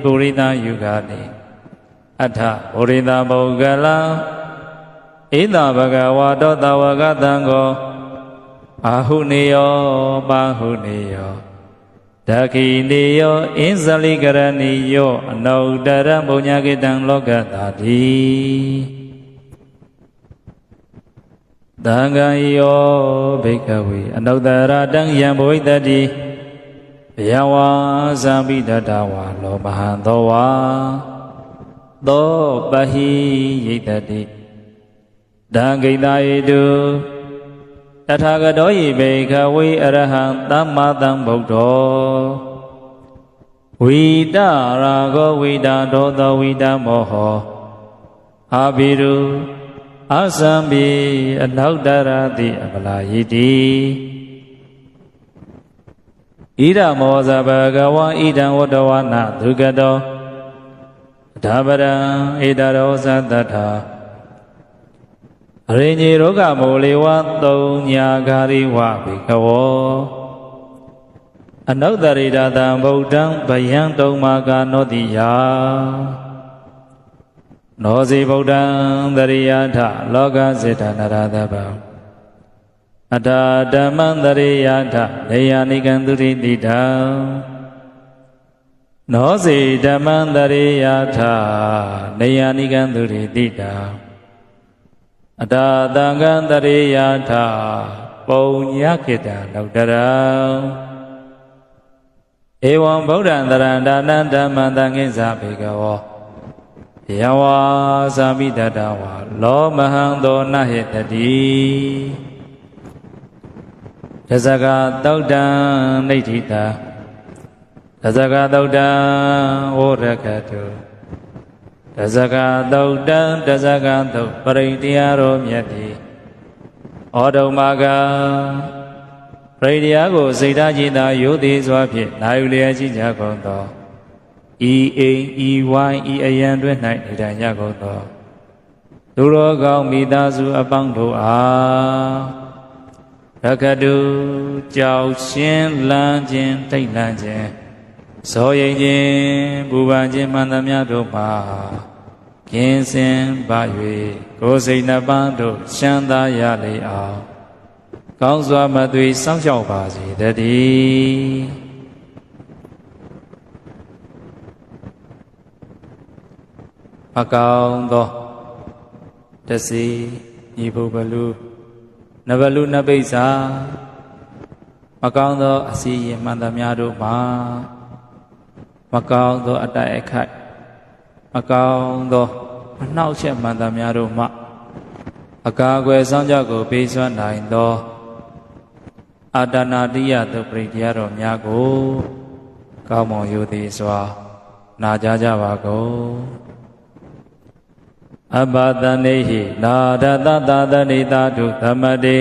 ပုရိသယုဂာတိအထပုရိသပုဂ္ဂလံဣဒဘဂဝါဒောသဝကတံကောအာဟုနေယောပါဟုနေယောဒခိနေယောအင်းဇလိကရဏီယောအနုတ္တရပုညကိတံလောကတာတိသံဃံယောဘိကဝေအနုတ္တရတံယံဘဝိတတိဘယဝါသံပိတတဝါလောမဟံသောဝါသောပဟိယိတတိတံဂိတယေတုတထာဂတောယိဘေခဝေအရဟံသမ္မာသမ္ဗုဒ္ဓောဝိတရာဂောဝိတဒောသောဝိတမောဟောအာဘိရုအသံဘိအနောက်တရတိအပလာယိတိဣဒမောဇဘဂဝါဣဒံဝတ္တဝနာဒုက္ကတောဓဗရံဣဒရောဇတထာအရိညေရောဂမောလေဝသုံးညာဂာရိဝဘေကဝောအနုတ္တရိဒတံဗုဒ္ဓံဗယံတုံမာကာနောတိယနောဇိဗုဒ္ဓံတရိယထလောကစေတနရတဗံအတ္တဓမ္မံတရိယထနေယနိကံသူရိတိတံနောဇိဓမ္မံတရိယထနေယနိကံသူရိတိတံအတ္တသံဃံတရိယထပုံညခေတ္တလောတရံဧဝံဗုဒ္ဓံတရံဒါနံဓမ္မံသံဃိစ္ဆဘေကဝောယဝါသမိတတဝါလောမဟံသောနဟေတတိတဇဂသုတ်တံနိဋ္ဌိတာတဇဂသုတ်တံဝရကတုတဇဂသုတ်တံတဇဂသုတ်ပရိတရားရောမြတ်တိဩဒုမက ပရိတရားကိုစိတ်ထားကြည်သာရိုသေစွာဖြင့်နာယူလျက်ရှိကြကုန်သောဤအိမ်ဤဝိုင်းဤအယံတွင်၌နေထိုင်ကြကုန်သောသူတော်ကောင်းမိသားစုအပေါင်းတို့အားရခတုကြောက်ရှင်းလန်းခြင်းတိတ်လန်းခြင်းဇောရိမ်ခြင်းပူပန်ခြင်းမှန်သမျှတို့မှာကင်းစင်ပါ၍ကိုယ်စိတ်နှပါးတို့ရှမ်းသာရလေအောင်ကောင်းစွာမသွေစောင့်ရှောက်ပါစေတည်းအကောင်သောတစီဤဘုဘလူနဘလူနပိစ္ဆာမကောင်းသောအစီရင်မှန်သမျှတို့မှာမကောင်းသောအတိုက်အခိုက်မကောင်းသောအနှောက်အယှက်မှန်သမျှတို့မှအကာအကွယ်ဆောင်ကြကိုပေးစွမ်းနိုင်သောအာတနာတိယသုပရိတရားတော်များကိုကောင်းမွန်ရိုသေစွာနာကြားကြပါကုန်အဘသနေဟိနာရတသာသနေသာတုသမတေ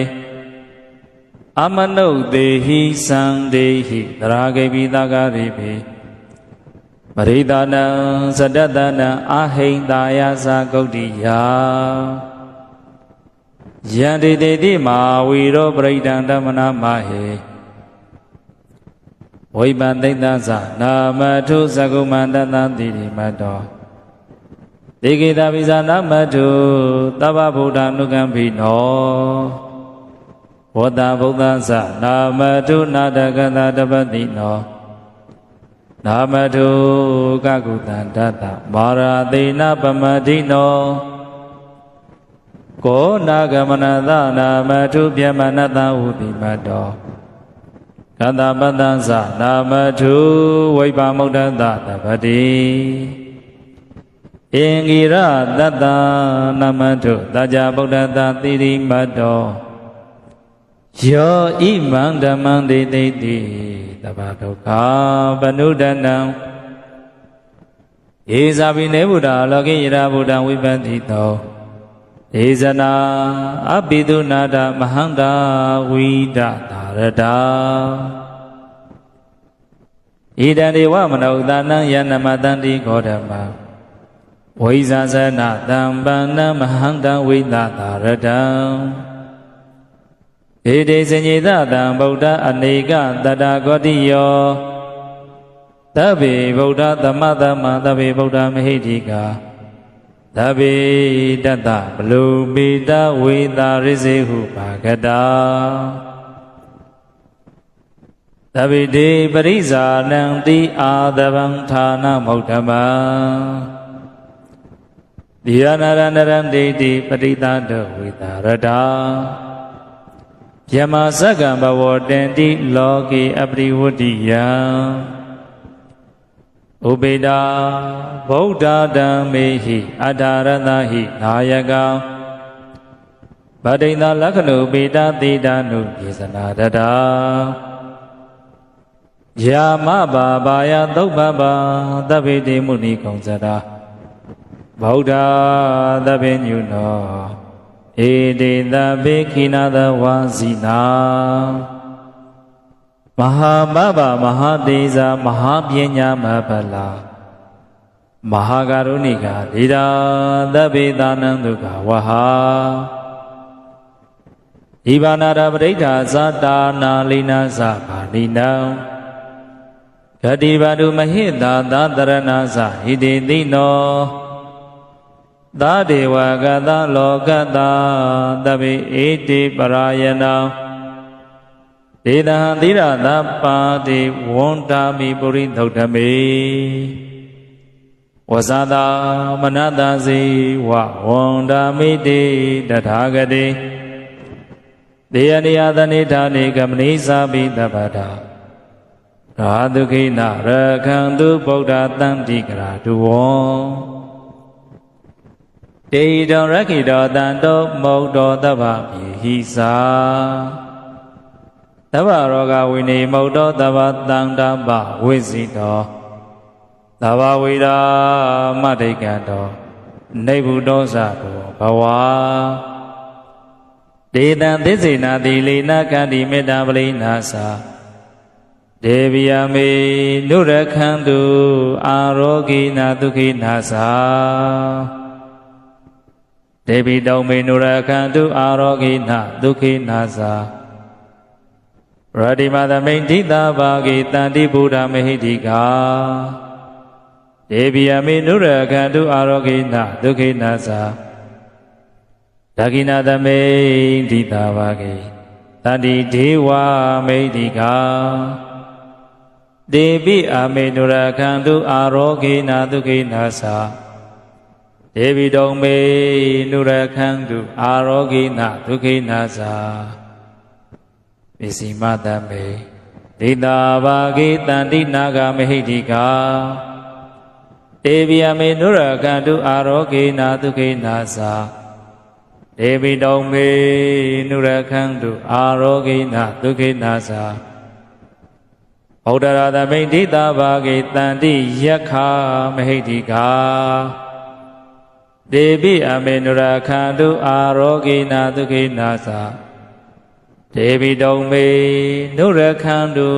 အမနုတေဟိသံတေဟိသရာဂိပိသဂရိပိပရိသနံသတ္တတနံအာဟိန္တာယသာဂௌတိယယန္တိတေတိမာဝီရောပရိဒံဓမ္မနာမဟေဝိပန္တိသသနာမထုသကုမန္တသတိရိမတောဒေဂေတာပိဇာနာမထုသဗ္ဗဗုဒ္ဓနုကံဘိနောဝတ္တဗုဒ္ဓသနာမထုနာတကတတပတိနောနာမထုကကုတံတတမာရာသေနပမတိနောကောနာဂမနသနာမထုပြမနတဟုတိမတောကတပတ္တသနာမထုဝိပါမုဒ္ဒတတပတိအင်္ဂိရတတ္တနာမထုတကြဗုဒ္ဓတတိရိမတောယောဣမံဓမ္မံဒေတိတိတဗ္ဗဒုက္ခပနုဒနံဧဇာပိနေဗုဒ္ဓလောကိယရာဗုဒ္ဓဝိပန္တိတောဧဇနာအပိတုနာဒမဟန္တာဝိဒသာရတာဣဒံဒေဝမနုဿာနံယနမတန္တိခောဓမ္မဝိဇာဇနတံပန္နမဟန္တဝိဒသာရတံဧတေစဉ္ညေသတံဗုဒ္ဓအနေကတတဂောတိယောသဗ္ဗေဗုဒ္ဓသမတ္တမသဗ္ဗေဗုဒ္ဓမဟိတိကာသဗ္ဗေတတ္တဘလူပိတဝေတာရိစေဟုပါကတာသဗ္ဗေတေပရိဇာနံတိအာသဗံဌာနမௌဓမံဒီယနာရဏရံဒေတိပရိသတဝေတာရတာယမသက္ကံဘဝတင်တိလောကေအပရိဝတ္တိယံဥပေတာဗုဒ္ဓဓမ္မေဟိအထာရတဟိနာယကံဗဒိန္ဒလက္ခဏုပေတာသေတာနုယေသနာတတာယာမဘာဘာယသုပ္ပဘာသဗ္ဗေတိမုနိကုံစရာဗုဒ္ဓသဗ္ဗညုနောဧတေသဗ္ဗေခိနာသဝါစီနာမဟာမဘမဟာတေဇာမဟာပညာမဖလာမဟာကရုဏိကာဒေတာသဗ္ဗေသာနံဒုက္ခဝဟာဒီဘာနာရပရိဋ္ဌာသတာနာလိနာသဘာနိနံဂတိဘာတုမဟိတာသာတရဏသဟိတေတိနောသာဒေဝကသလောကတာသဗ္ဗေဧတိပရာယနာဒေသံသီရသပါတိဝန္တာမိပုရိသုဒ္ဓမေဝဇာတာမနတဇေဝဝန္တာမိတိတထာဂတိဒေယနိယသနိဌာနေကမနိသာပိတပ္ပတာရာဒုခိနရခန္တုဗုဒ္ဓတံတိကရာတုဝံတေတံရခိတောတံတောမௌတောတဗ္ဗမိဟိသာတဗ္ဗရောဂဝိနေမௌတောတဗ္ဗတံတဗ္ဗဝိဇိတောတဗ္ဗဝိရာမဋ္ဌိကံတောနိဗ္ဗုတောသတောဘဝ ဒေတံသစ္စေနာတိလေနာကတိမေတ္တာပလိနာစာဒေဝိယမေနုရခန္တုအာရောဂိနာဒုခိနာစာဒေဝိတောမေနုရခန္တုအာရောဂိနာဒုခိနာစာရတိမသမိန်ဒိတာဘာဂိတန္တိဗုဒ္ဓမဟိတိကာဒေဝိယမေနုရခန္တုအာရောဂိနာဒုခိနာစာဒဂိနာသမိန်ဒိတာဘာဂိတန္တိဒေဝမေဟိတိကာဒေပိအာမေနုရခန္တုအာရောဂိနာဒုခိနာစာဒေဝိတုံမေနုရခန္တုအာရောဂိနာဒုခိနာစာပစ္စည်းမတမေဒိတာဘာဂိတန္တိနာဂမဟိတိကာဒေဝိယမေနုရခန္တုအာရောဂိနာဒုခိနာစာဒေဝိတုံမေနုရခန္တုအာရောဂိနာဒုခိနာစာဩဒရာသမိန်ဒိတာဘာဂိတန္တိယက္ခမဟိတိကာဒေပိအမေနုရခန္တုအာရောဂိနာဒုခိနာစာဒေဝိတုံမေနုရခန္တု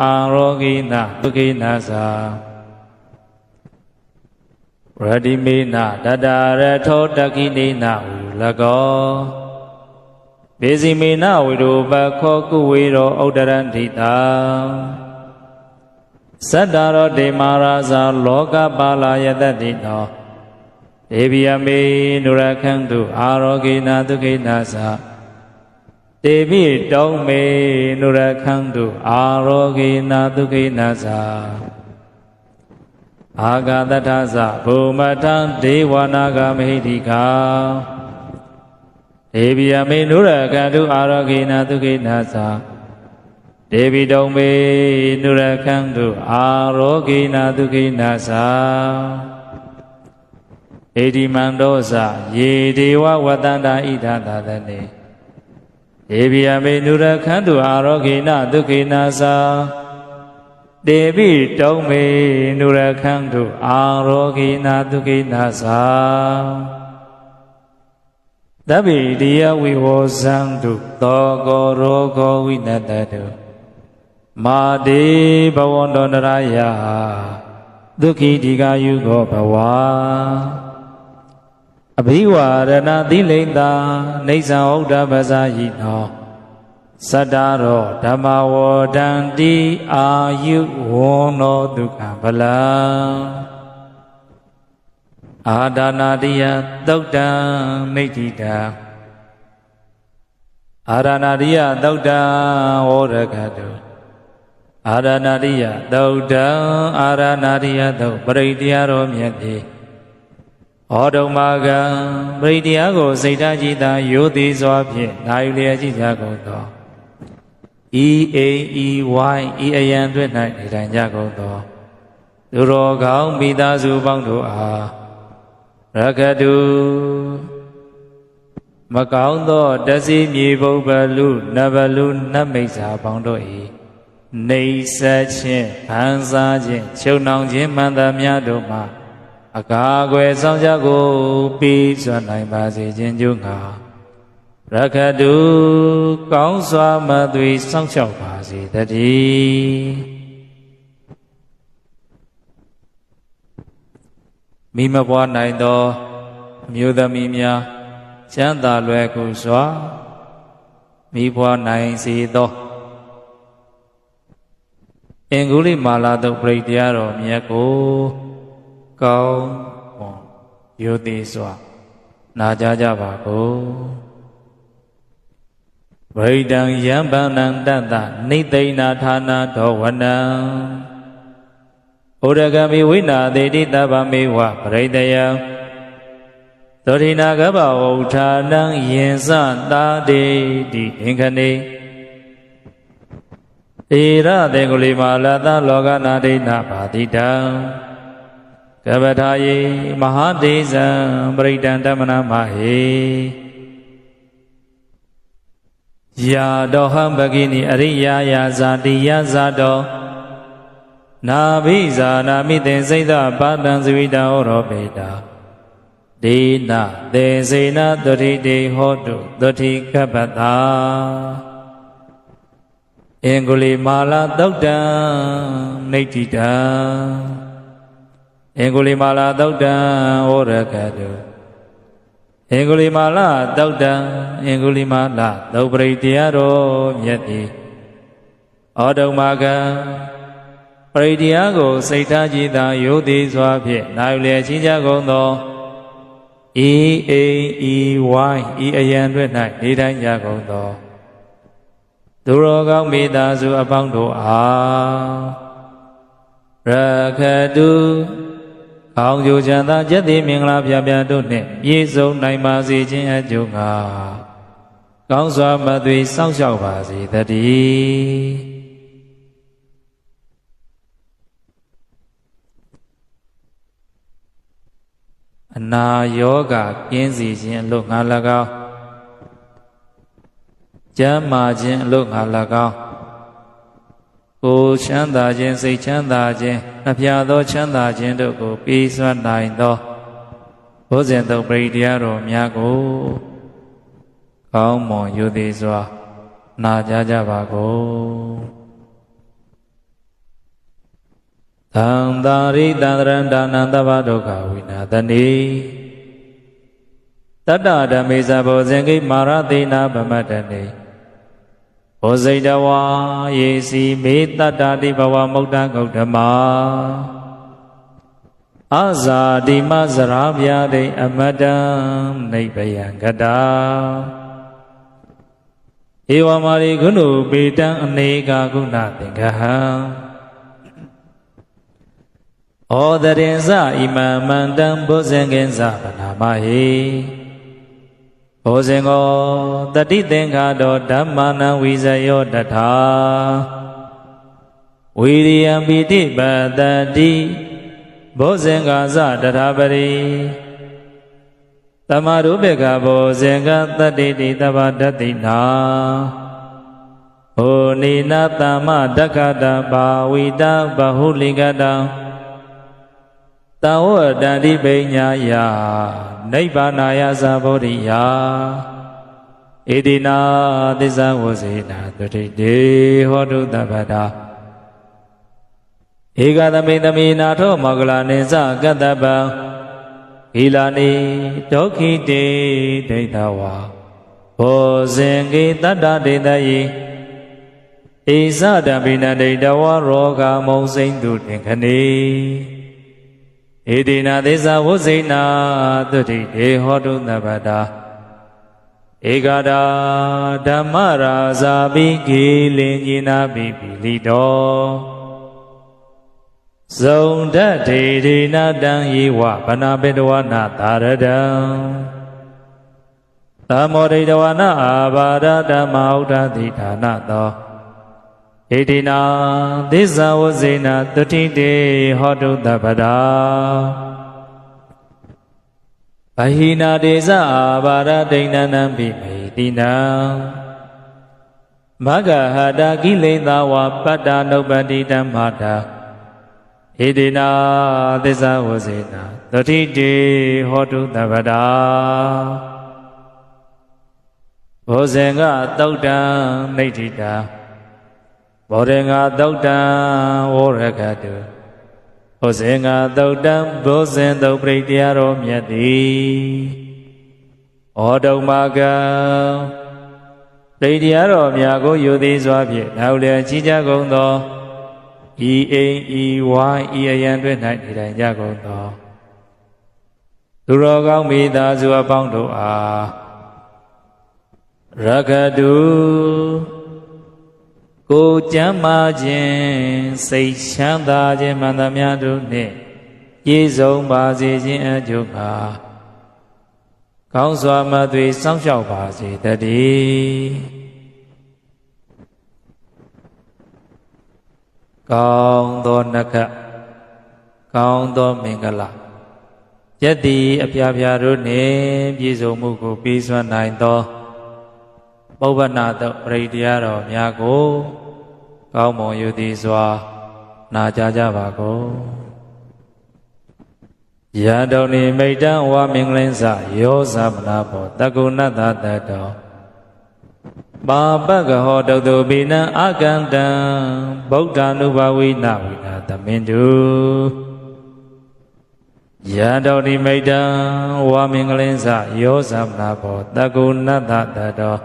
အာရောဂိနာဒုခိနာစာရတိမေနတတရထောတကိနေနဝိလကောဘေစီမေနဝိရူပခောကုဝေရောဩဒရန္တိတာသတ္တရောဒေမာရာဇာလောကပါလာယတတိနောဒေဝိယမေနုရခန္တုအာရောဂိနာဒုခိနာစာဒေဝိတောင်းမေနုရခန္တုအာရောဂိနာဒုခိနာစာအာဂတထသဘုမထံဒေဝနာဂမဟိတိကာဒေဝိယမေနုရခန္တုအာရောဂိနာဒုခိနာစာဒေဝိတုံမေနုရခန္တုအာရောဂိနာဒုခိနာစာဧတိမန္တောဇယေဒေဝဝတ္တန္တာဣဒသာသနေဒေဝိယမေနုရခန္တုအာရောဂိနာဒုခိနာစာဒေဝိတုံမေနုရခန္တုအာရောဂိနာဒုခိနာစာသဗ္ဗိတိယဝိဝောဇန္တုသောကောရောဂောဝိနတတုမာဒေဘဝန္တောနရယဒုခိတိကာယုကောဘဝအဘိဝရဏသီလိတာနေသံဟုတ်တပဇာယိနောသတ္တရောဓမ္မဝဒန္တိအာယုဝနောဒုက္ခဗလံအာဒါနာတိယသုတ်တံမိဋ္ဌိတာအာရဏတိယသုတ်တံဝရကတုအာရဏတိယသုတ်တံအာရဏတိယသုတ်ပရိတရားတော်မြတ်သည်ဟောတုံမာကံပရိတရားကိုစိတ်ဓာတ်ကြည်သာရိုသေစွာဖြင့်နာယူလျက်ကြည်ကြကုန်သောဤအိဤဝိုင်းဤအယံတွင်၌နေထိုင်ကြကုန်သောသူတော်ကောင်းမိသားစုပေါင်းတို့အားရကတုမကောင်းသောတစီမြေပုပ္ပလူနဗလူနတ်မိစ္ဆာပေါင်းတို့၏နေဆက်ခြင်းခံစားခြင်းချုပ်နှောင်ခြင်းမှန်သမျှတို့မှအကာအကွယ်ဆောင်ကြကိုပြီးစွာနိုင်ပါစေခြင်းကြောင့်ငါရခတုကောင်းစွာမသွေစောင့်ရှောက်ပါစေတည်းမိမပွားနိုင်သောအမျိုးသမီးများချမ်းသာလွယ်ကူစွာမိဖွားနိုင်စေသောအင်္ဂုလိမာလာတုပရိတရားတော်မြတ်ကိုကောင်းမွန်ရိုသေစွာနာကြားကြပါကုန်ဗိဒံယံဗန္နံတတ္တနိသိဏဌာနာတော်ဝနံဩရဂမိဝိနာသေတိတဗ္ဗမေဝပရိတယံသောတိနာကဗ္ဗဝဋ္ဌာနံယင်စတာတေတိအင်္ခနေဧရတေကုလိမာလသလောကနာဒိဏပါတိတံကဗ္ဗထာယေမဟာဒေဇံပရိတံဓမ္မနာမဟေယာတောဟံဘဂိနိအရိယာယာဇာတိယဇာတောနာဘိဇာနာမိတေစိတ်တပါတံဇဝိတံဩရောပေတာ ဒေနသေစေနသုတိတေဟောတုသုတိကပ္ပတာအင်္ဂုလိမာလသုတ်တံနိဋ္ဌိတံအင်္ဂုလိမာလသုတ်တံဩရကတုအင်္ဂုလိမာလသုတ်တံအင်္ဂုလိမာလသုပရိတရားတော်မြတ်သည်ဩဒုမကံပရိတရားကိုစိတ်ထားကြည်သာယုတ်သည်စွာဖြင့်နာယူလျက်ချင်းကြကုန်သောဤအိဤဝိုင်းဤအယံတွင်၌နေတိုင်းကြကုန်သောသူတော်ကောင်းမိသားစုအပေါင်းတို့အားရခတုကောင်းကျိုးချမ်းသာကျက်သည်မင်္ဂလာပြပြတို့နှင့်ပြည့်စုံနိုင်ပါစေခြင်းအကျိုးငှာကောင်းစွာမသွေစောင့်ရှောက်ပါစေတည်းအနာယောဂကင်းစေခြင်းအလို့ငါ၎င်းကျမ်းမာခြင်းအလို့ငါ၎င်းကိုယ်ချမ်းသာခြင်းစိတ်ချမ်းသာခြင်းအပြာသောချမ်းသာခြင်းတို့ကိုပေးစွမ်းနိုင်သောဘုဇင်တုပ္ပရိတရားတော်များကိုကောင်းမွန်ယူသည်စွာနာကြားကြပါကုန်သံသာရိတန္တရံဒါနံသဗ္ဗဒုက္ခဝိနာသနိတတ္တဓမ္မေသဘောဇင်ကိမာရသေနာဗမတ္တနေဘောဇိတဝါယေစီမေတ္တတိဘဝမုဒ္ဒဂௌတမအာဇာတိမဇရာဗျာတိအမတံနိဗ္ဗယံကတာဧဝမာရိဂုဏုပေတံအနေကာဂုဏသင်္ကဟံဩဒရင်ဇဣမံမန္တံဘုဇင်ကင်္ဇဗနာမဟိဘောဇင်ကိုတတိသင်္ခါတောဓမ္မာနံဝိဇယောတထာဝိရိယံပိတိပတ္တိဘောဇင်္ဂာဇတထာပရိတမရုပေကဘောဇင်္ဂတတ္တိတိတဗ္ဗတတိနာဟောနိနာတမဒက္ခတဘာဝိတဘဟုလိကတံတဝတန္တိပိညာယနိဗ္ဗာနာယသဗောဓိယဣတိနာသစ္စာဝစေနာတတိတေဟောတုတပ္ပတာဧကသမိသမိနာထောမောဂလနိသကတ္တပံဂီလာနိဒုက္ခိတေဒိဋ္ဌဝါဘောဇင်ကေတတ္တဒေတယေဣဇဒံပိနဒိဋ္ဌဝါရောဂမုံစိမ့်တုတင်ခဏေဣတိနာသစ္စာဝစိနာသုတိတေဟောတုတပ္ပတာဧကတာဓမ္မရာဇာပိကိလင်ညိနာပိပိလိတောဇုံတထေရိနာတံယေဝဗနာပေတဝနာသာရတံသမောဒိတဝနာအာဘာရဓမ္မဥဒ္ဒတိဌာနသောဣတိနာသစ္စာဝစေနာတတိတေဟောတုတပ္ပတာဘဟိနာဒေဇအာဘာရဒိဏနံပိမေတိနံမဂဟတာကိလေသာဝပတ္တာနုပ္ပတိဓမ္မာတာဣတိနာသစ္စာဝစေနာတတိတေဟောတုတပ္ပတာဘောဇင်္ဂသုတ်တံနိဋ္ဌိတာဘောဓင်္ဂသုတ်တံဝရကတုဘောဇင်္ဂသုတ်တံဘောဇင်သုတ်ပရိတရားတော်မြတ်သည်ဩဒုမကံပရိတရားတော်များကိုယူသည်စွာဖြင့်နောက်လျက်ကြီးကြကုန်သောဤအိမ်ဤဝိုင်းဤအယံတွင်၌နေတိုင်းကြကုန်သောသူတော်ကောင်းမိသားစုအပေါင်းတို့အားရခတုကိုယ်ကျမ်းမာခြင်းစိတ်ချမ်းသာခြင်းမှန်သမျှတို့နှင့်ပြည့်စုံပါစေခြင်းအကျိုးငှာကောင်းစွာမသွေစောင့်ရှောက်ပါစေတည်းကောင်းသောနက္ခကောင်းသောမင်္ဂလာယက်တိအပြာပြာတို့နှင့်ပြည့်စုံမှုကိုပြီးစွမ်းနိုင်သောပုဗ္ဗနာတုပရိတရားတော်များကိုကောင်းမွန်ယူသည်စွာနာကြားကြပါကုန်ယ ယံတောနိမိတံဝါမင်္ဂလင်းစယောသမနာဘောတကုဏတတတောပါပကဟောတုတ်တုပိနံအာကန္တံဗုဒ္ဓ ानु ဘာဝိနဝိနာသမင်တုယံတောနိမိတံဝါမင်္ဂလင်းစယောသမနာဘောတကုဏတတတော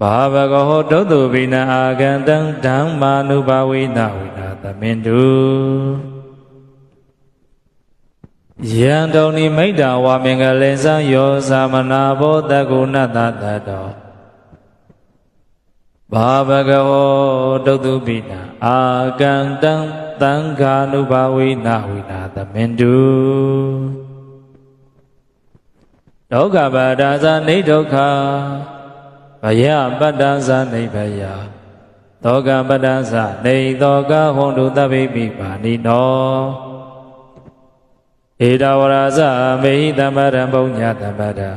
ဘာဝကဟောတုတ်တုပိနံအာကန္တံဓမ္မာနုဘာဝိနဝိနာသမင်တုယံတောနိမိတံဝါမင်္ဂလင်းစယောသမနာဘောတကုဏတတတောဘာဝကဟောတုတ်တုပိနံအာကန္တံသံဃာနုဘာဝိနဝိနာသမင်တုဒုက္ခပါဒသနေဒုက္ခဘယပတ္တသနေဘယသောကပတ္တသနေသောကဟွန်တုသဗ္ဗိပိပါဏိနောဧတဝရဇမေဟိသမ္ပရံဘုံညသမ္ပရံ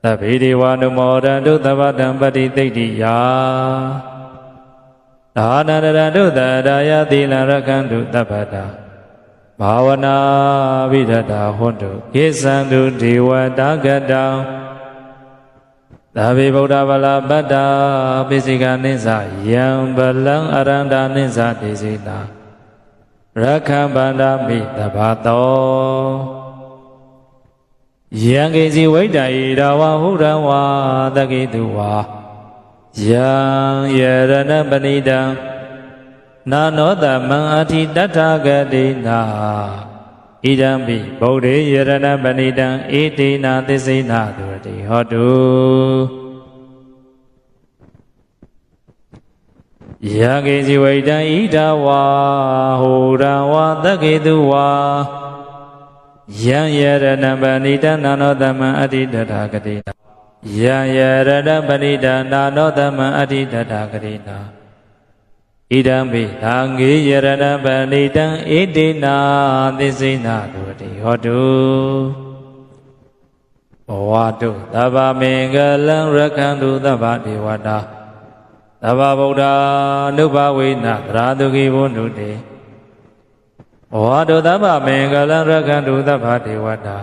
သဗ္ဗေဒေဝ ानु မောဒံဒုသဗ္ဗတံပတိသိတိယဒါနရံဒုသရာယသီလရကံတုသဗ္ဗတာဘာဝနာဝိဒတာဟွန်တုယေသံတုဒေဝတာကတံသဗ္ဗေဗုဒ္ဓဗလပတ္တာပိစိကနိစ္စယံဗလံအရန္တာနိစ္စဒေစိနာရခံဗန္ဒမိတဘာတောယံကိစီဝိတ္တယိရာဝဟုရံဝါတကိတုဝါယံယရဏပဏိတံနာနောတမံအထိတထဂတိနာဣဒံပိဗုဒ္ဓေယရဏပဏိတံဣတိနာသစ္စိနာတုတိဟောတုယံကိစီဝိတ္တဣဒဝါဟုရံဝါတကိတုဝါယံယရဏပဏိတံနာနောတမံအထိတထဂတိနာယံယရဏပဏိတံနာနောတမံအထိတထဂတိနာဣဒံပိသံဃေယရဏပဏိတံဣတိနာသစ္စိနာတုတိဟောတုဘဝတုသဗ္ဗမင်္ဂလံရက္ခန္တုသဗ္ဗဒေဝတာသဗ္ဗဗုဒ္ဓ ानु ဘာဝိနသရာတုခိဘုနုတေဘဝတုသဗ္ဗမင်္ဂလံရက္ခန္တုသဗ္ဗဒေဝတာ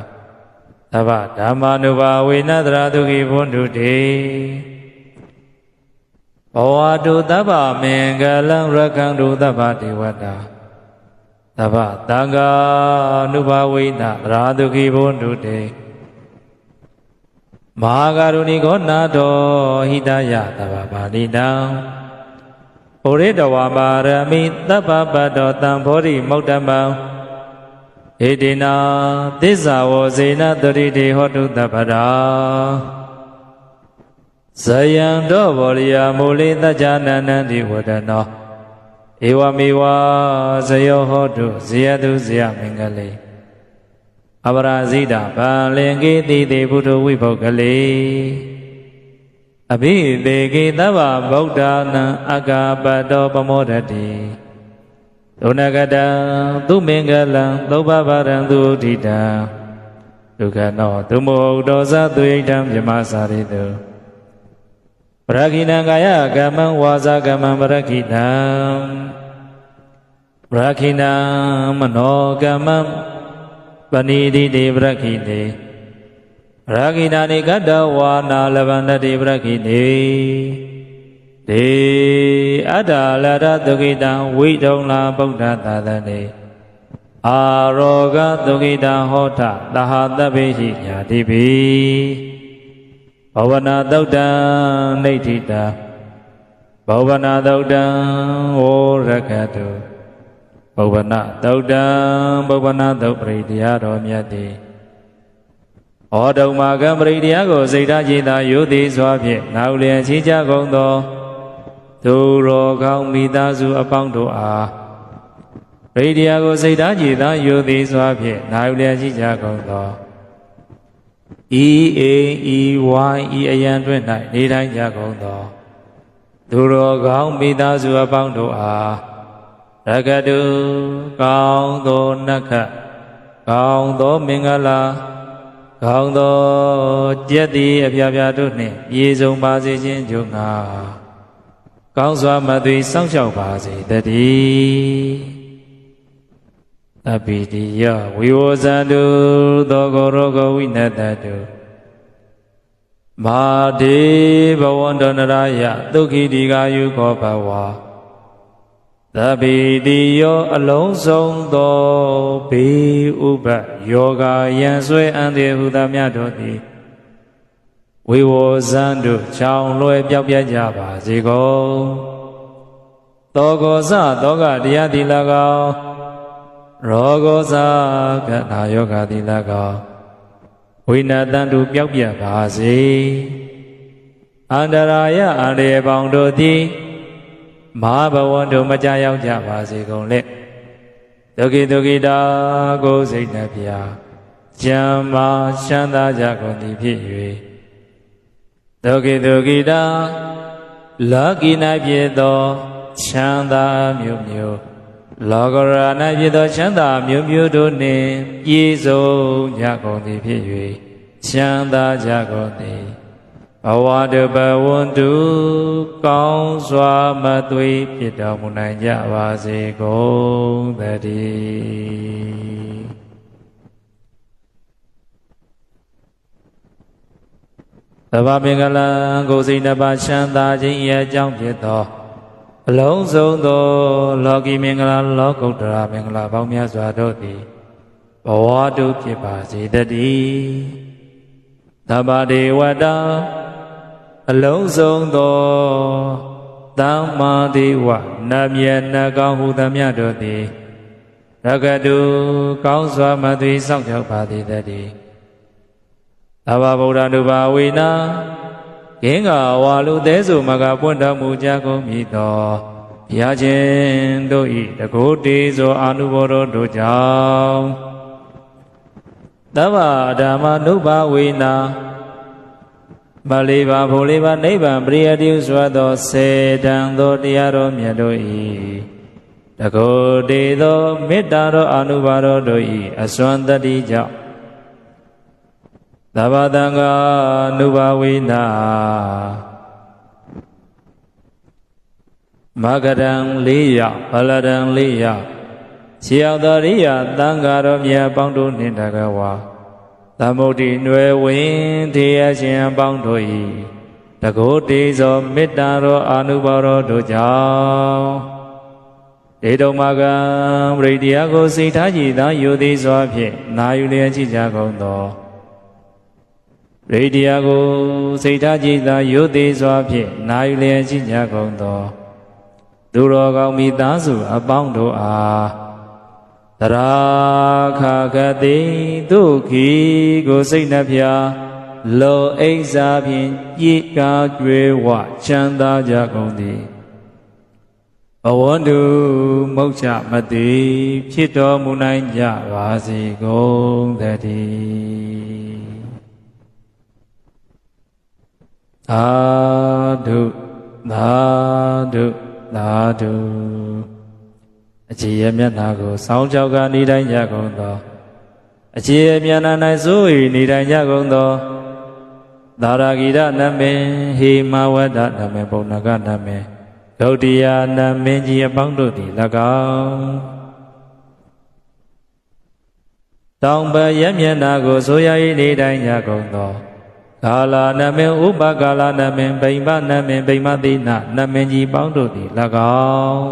သဗ္ဗဓမ္မာနုဘာဝေနသရာတုခိဘုနုတေဘဝတုသဗ္ဗမင်္ဂလံရက္ခန္တုသဗ္ဗဒေဝတာသဗ္ဗသံဃာနုဘာဝေနသရာတုခိဘုနုတေမဟာကရုဏိကောနာတောဟိတယသဗ္ဗပါဠိတံဩရိတဝါပါရမိသဗ္ဗပတ္တောတံဘောဓိမုဒ္ဓမံဣတိနာသစ္စာဝဇေနတရိတေဟောတုတပ္ပရာဇယံတောဘောရိယာမူလိတ္တနန္နန္တိဝဒနောဧဝမေဝဇယောဟောတုဇယတုဇယမင်္ဂလေအပရာဇိတာဗံလင်ကေတိတေဘုဒ္ဓဝိဘုတ်ကလေအဘိသေကေသဗ္ဗဗုဒ္ဓနာအက္ခပတ္တောပမောဒတိဒုနဂတံသူမင်္ဂလံသုဘဗရံသူဥဒိတံဒုက္ခနောသူမောဒောဇသူဣတံမြမစာရိတုပရခိဏံကာယကမ္မံဝါစာကမ္မံပရခိဏံပရခိဏံမနောကမ္မံပဏိတိတေပရခိတေပရခိဏာနိကတ္တဝါနာလဗန္တတိပရခိတေဒေအတ္တလရသုခိတံဝိတုံလာဗုဒ္ဓသာသနေအာရောဂသုခိတံဟောထသဟသဗ္ဗေဟိညာတိပိဘဝနာသုတ်တံနေဋ္ဌိတံဘဝနာသုတ်တံဝရကတုဘဝနာသုတ်တံဘဝနာသုတ်ပရိတရားတော်မြတ်တိဩဒုံမာကံပရိတရားကိုစိတ်ဓာတ်ကြည်သာယုတိစွာဖြင့်နောက်လျင်ချီးကြကုန်သောသူတော်ကောင်းမိသားစုအပေါင်းတို့အားပရိတရားကိုစိတ်ဓာတ်ကြည်သာယုတိစွာဖြင့်နောက်လျင်ချီးကြကုန်သောဤအိဤဝိုင်းဤအယံတွင်၌နေတိုင်းကြကုန်သောသူတော်ကောင်းမိသားစုအပေါင်းတို့အားရကတုကောင်းသောနက္ခကောင်းသောမင်္ဂလာကောင်းသောကျက်သည်အပြာပြာတို့နှင့်ပြေဆုံးပါစေခြင်းကြောင့်ငါကောင်းစွာမသွေစောင့်ရှောက်ပါစေတည်း သဗ္ဗိတိယဝိဝေဇန္တုသောကောရောဂဝိနတတုမာဒေဘဝန္တနရယဒုက္ခိတိကာယုခောဘဝသဗ္ဗိတိယောအလုံးစုံသောဘေးဥပတ်ယောဂယံဆွဲအံ့သည်ဟုသမျှတို့သည်ဝိဝေဇန္တုချောင်းလွယ်ပြောက်ပြကြပါစေကုန်သောကောဇသောကတရားတိလကောရောဂောဇကနာယောဂတိလကောဝိနတံတုပြောက်ပြပါစေအန္တရာယအန္တရာယ်ပေါင်းတို့သည်မဟာဘဝတို့မကြရောက်ကြပါစေကုန်လေဒုက္ခိဒုက္ခိတာကိုစိတ်နှပြကျမ်းမာချမ်းသာကြကုန်သည်ဖြစ်၍ဒုက္ခိဒုက္ခိတာလောကီ၌ဖြစ်သောချမ်းသာမျိုးမျိုးလောကရဏ၌ဖြစ်သောချမ်းသာမျိုးမျိုးတို့နှင့်ပြည့်စုံကြကုန်သည်ဖြစ်၍ချမ်းသာကြကုန်သည်ဘဝတုဘဝန္တုကောင်းစွာမသွေဖြစ်တော်မူနိုင်ကြပါစေကုန်သတည်းသဗ္ဗမင်္ဂလံကိုယ်စိတ်နှပါချမ်းသာခြင်း၏အကြောင်းဖြစ်သောအလုံးစုံသောလောကီမင်္ဂလာလောကုတ္တရာမင်္ဂလာပေါင်းများစွာတို့သည်ဘဝတုဖြစ်ပါစေတည်းသဗ္ဗဒေဝတာအလုံးစုံသောသမ္မာဒေဝနတ်မြတ်နတ်ကောင်းဟုသမျှတို့သည်ရကတုကောင်းစွာမသွေစောင့်ကြောက်ပါသည်တည်းသဗ္ဗဗုဒ္ဓနုဘာဝေနကင်းကဝါလူသေးစုမကပွင့်တော်မူကြကုန်မည်သောဘုရားရှင်တို့၏တကုတေသောအာနုဘောတော်တို့ကြောင့်သဗ္ဗဓမ္မနုဘာဝေနမလေးပါဘုလေးပါနိဗ္ဗာန်ပရိယတိဟုဆိုသောစေတံသောတရားတော်မြတ်တို့၏တကုတေသောမေတ္တာတော်အာနုဘာတော်တို့၏အစွမ်းတတိကြောင့်သဗ္ဗတံဃာနုဘာဝေနမဂရံ၄ရဖလရံ၄ရခြေရောက်သောရိယသံဃာတော်မြတ်ပေါင်းတို့နှင့်တကဝါသမုဒ္ဒိနွယ်ဝင်ထေရရှင်အပေါင်းတို့၏တကုတေသောမေတ္တာတော်အာနုဘောတော်တို့ကြောင့်ဒေတုံမကံပရိတရားကိုစိတ်ထားကြည်သာယုသေးစွာဖြင့်နာယူလျက်ရှိကြကုန်သောပရိတရားကိုစိတ်ထားကြည်သာယုသေးစွာဖြင့်နာယူလျက်ရှိကြကုန်သောသူတော်ကောင်းမိသားစုအပေါင်းတို့အားတရာခခတိဒုက္ခိကိုစိတ်နှဖျားလောအိဇာဖြင့်ကြည်ကားကျွေးဝချမ်းသာကြကုန်သည်ဘဝန္တုမုတ်ချမတိဖြစ်တော်မူနိုင်ကြပါစေကုန်သတည်းသာဓုသာဓုသာဓုအခြေရမျက်နာကိုစောင်းကြောက်ကနေတိုင်းကြကုန်သောအခြေရမျက်နာ၌စိုး၏နေတိုင်းကြကုန်သောသာရဂိရနမေဟေမဝဒ္ဒနမေဘုံနဂနမေဂௌတိယနမင်းကြီးအပေါင်းတို့သည်၎င်းတောင်ပရမျက်နာကိုစိုးရ၏နေတိုင်းကြကုန်သောကာလနမေဥပကာလနမေဗိမ္ပနမေဗိမတိနနမင်းကြီးပေါင်းတို့သည်၎င်း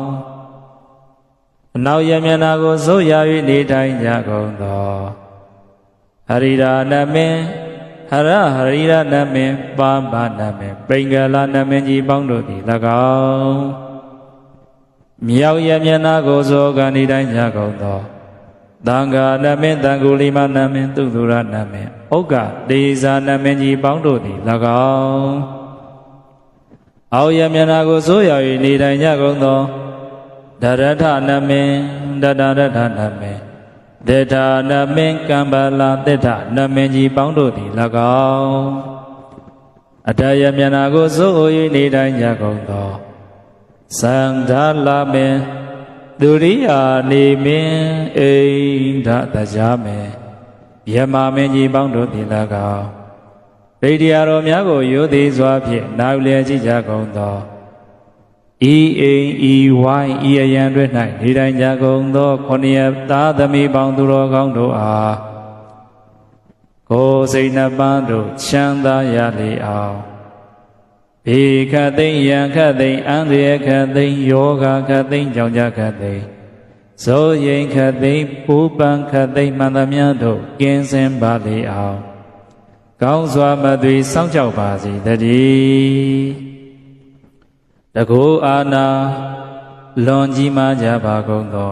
အနောက်ရမျက်နာကိုစိုးရ၍နေတိုင်းကြကုန်သောဟရိရာနမေဟရဟရိရနမေပါပနမေပိင်္ဂလာနမင်းကြီးပေါင်းတို့သည်၎င်းမြောက်ရမျက်နာကိုစိုးကနေတိုင်းကြကုန်သောသံဃာနမေသံဃုလိမနမေသူသူရနမေဩက္ကဒေဇာနမင်းကြီးပေါင်းတို့သည်၎င်းအောက်ရမျက်နာကိုစိုးရ၍နေတိုင်းကြကုန်သောဒရထနမေဒတရထနမေဒေထာနမေကံပလာတေထနမင်းကြီးပေါင်းတို့သည်၎င်းအတရမျက်နာကိုစိုး၍နေတိုင်းကြကုန်သောသံဃာလာမေဒုရိယာနေမင်းအိန္ဒတရားမေယမမင်းကြီးပေါင်းတို့သည်၎င်းဗိဒ္ဓရာတော်များကိုယုသေးစွာဖြင့်နာယူလျက်ရှိကြကုန်သော ဤအိမ်ဤဝိုင်းဤအယံတွင်၌နေတိုင်းကြကုန်သောခொနည်းသားသမီးပေါင်းသူတော်ကောင်းတို့အားကိုယ်စိတ်နှပါတို့ချမ်းသာရလေအောင်ဘေခတ်သိမ့်ရန်ခတ်သိမ့်အန္တရာယ်ခတ်သိမ့်ယောဂခတ်သိမ့်ကြောင့်ကြခတ်သိမ့်ဇောရင်ခတ်သိမ့်ပူပန်ခတ်သိမ့်မှန်သမျှတို့ကင်းစင်ပါလေအောင်ကောင်းစွာမသွေစောင့်ကြောက်ပါစေတည်းတကူအာနာလွန်ကြီးမားကြပါကုန်သော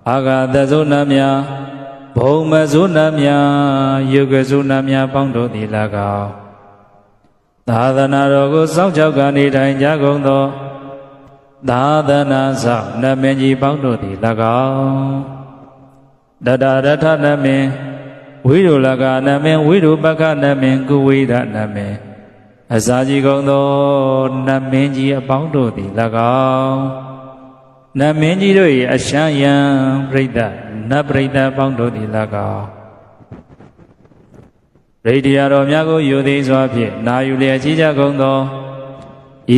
အာဂတဇုဏများဘုံမဇုဏများယုဂဇုဏများပေါင်းတို့သည်၎င်းသာသနာတော်ကိုစောင့်ကြောက်ကနေထိုင်ကြကုန်သောသာသနာဆောင်နမင်းကြီးပေါင်းတို့သည်၎င်းတတရထနမင်းဝိရုလကနမင်းဝိရုပကနမင်းကုဝိဒနမင်းအစာကြီးကုန်သောနမင်းကြီးအပေါင်းတို့သည်၎င်းနမင်းကြီးတို့၏အရှမ်းယံပြိတ္တနတ်ပြိတ္တပေါင်းတို့သည်၎င်းဗိဒ္ဓရာတော်များကိုယူသည်စွာဖြင့်နာယူလျက်ကြီးကြကုန်သော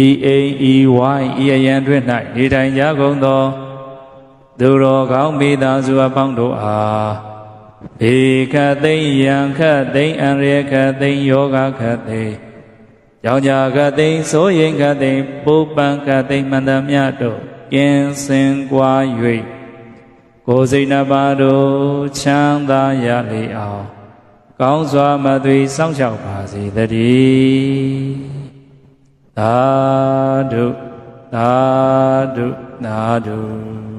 ဤအိမ်ဤဝိုင်းဤအယံတွင်၌နေထိုင်ကြကုန်သောသူတော်ကောင်းမိသားစုအပေါင်းတို့အားဘေခတ်သိမ့်ယံခတ်သိမ့်အန္တရာယ်ခတ်သိမ့်ယောဂခတ်သိမ့်ကြောင့်ကြခတ်သိမ့်စိုးရင်ခတ်သိမ့်ပူပန်ခတ်သိမ့်မှန်သမျှတို့ကင်းစင်ကွာ၍ကိုယ်စိတ်နှပါတို့ချမ်းသာရလေအောင်ကောင်းစွာမသွေစောင့်ရှောက်ပါစေတည်းသာဓုသာဓုသာဓု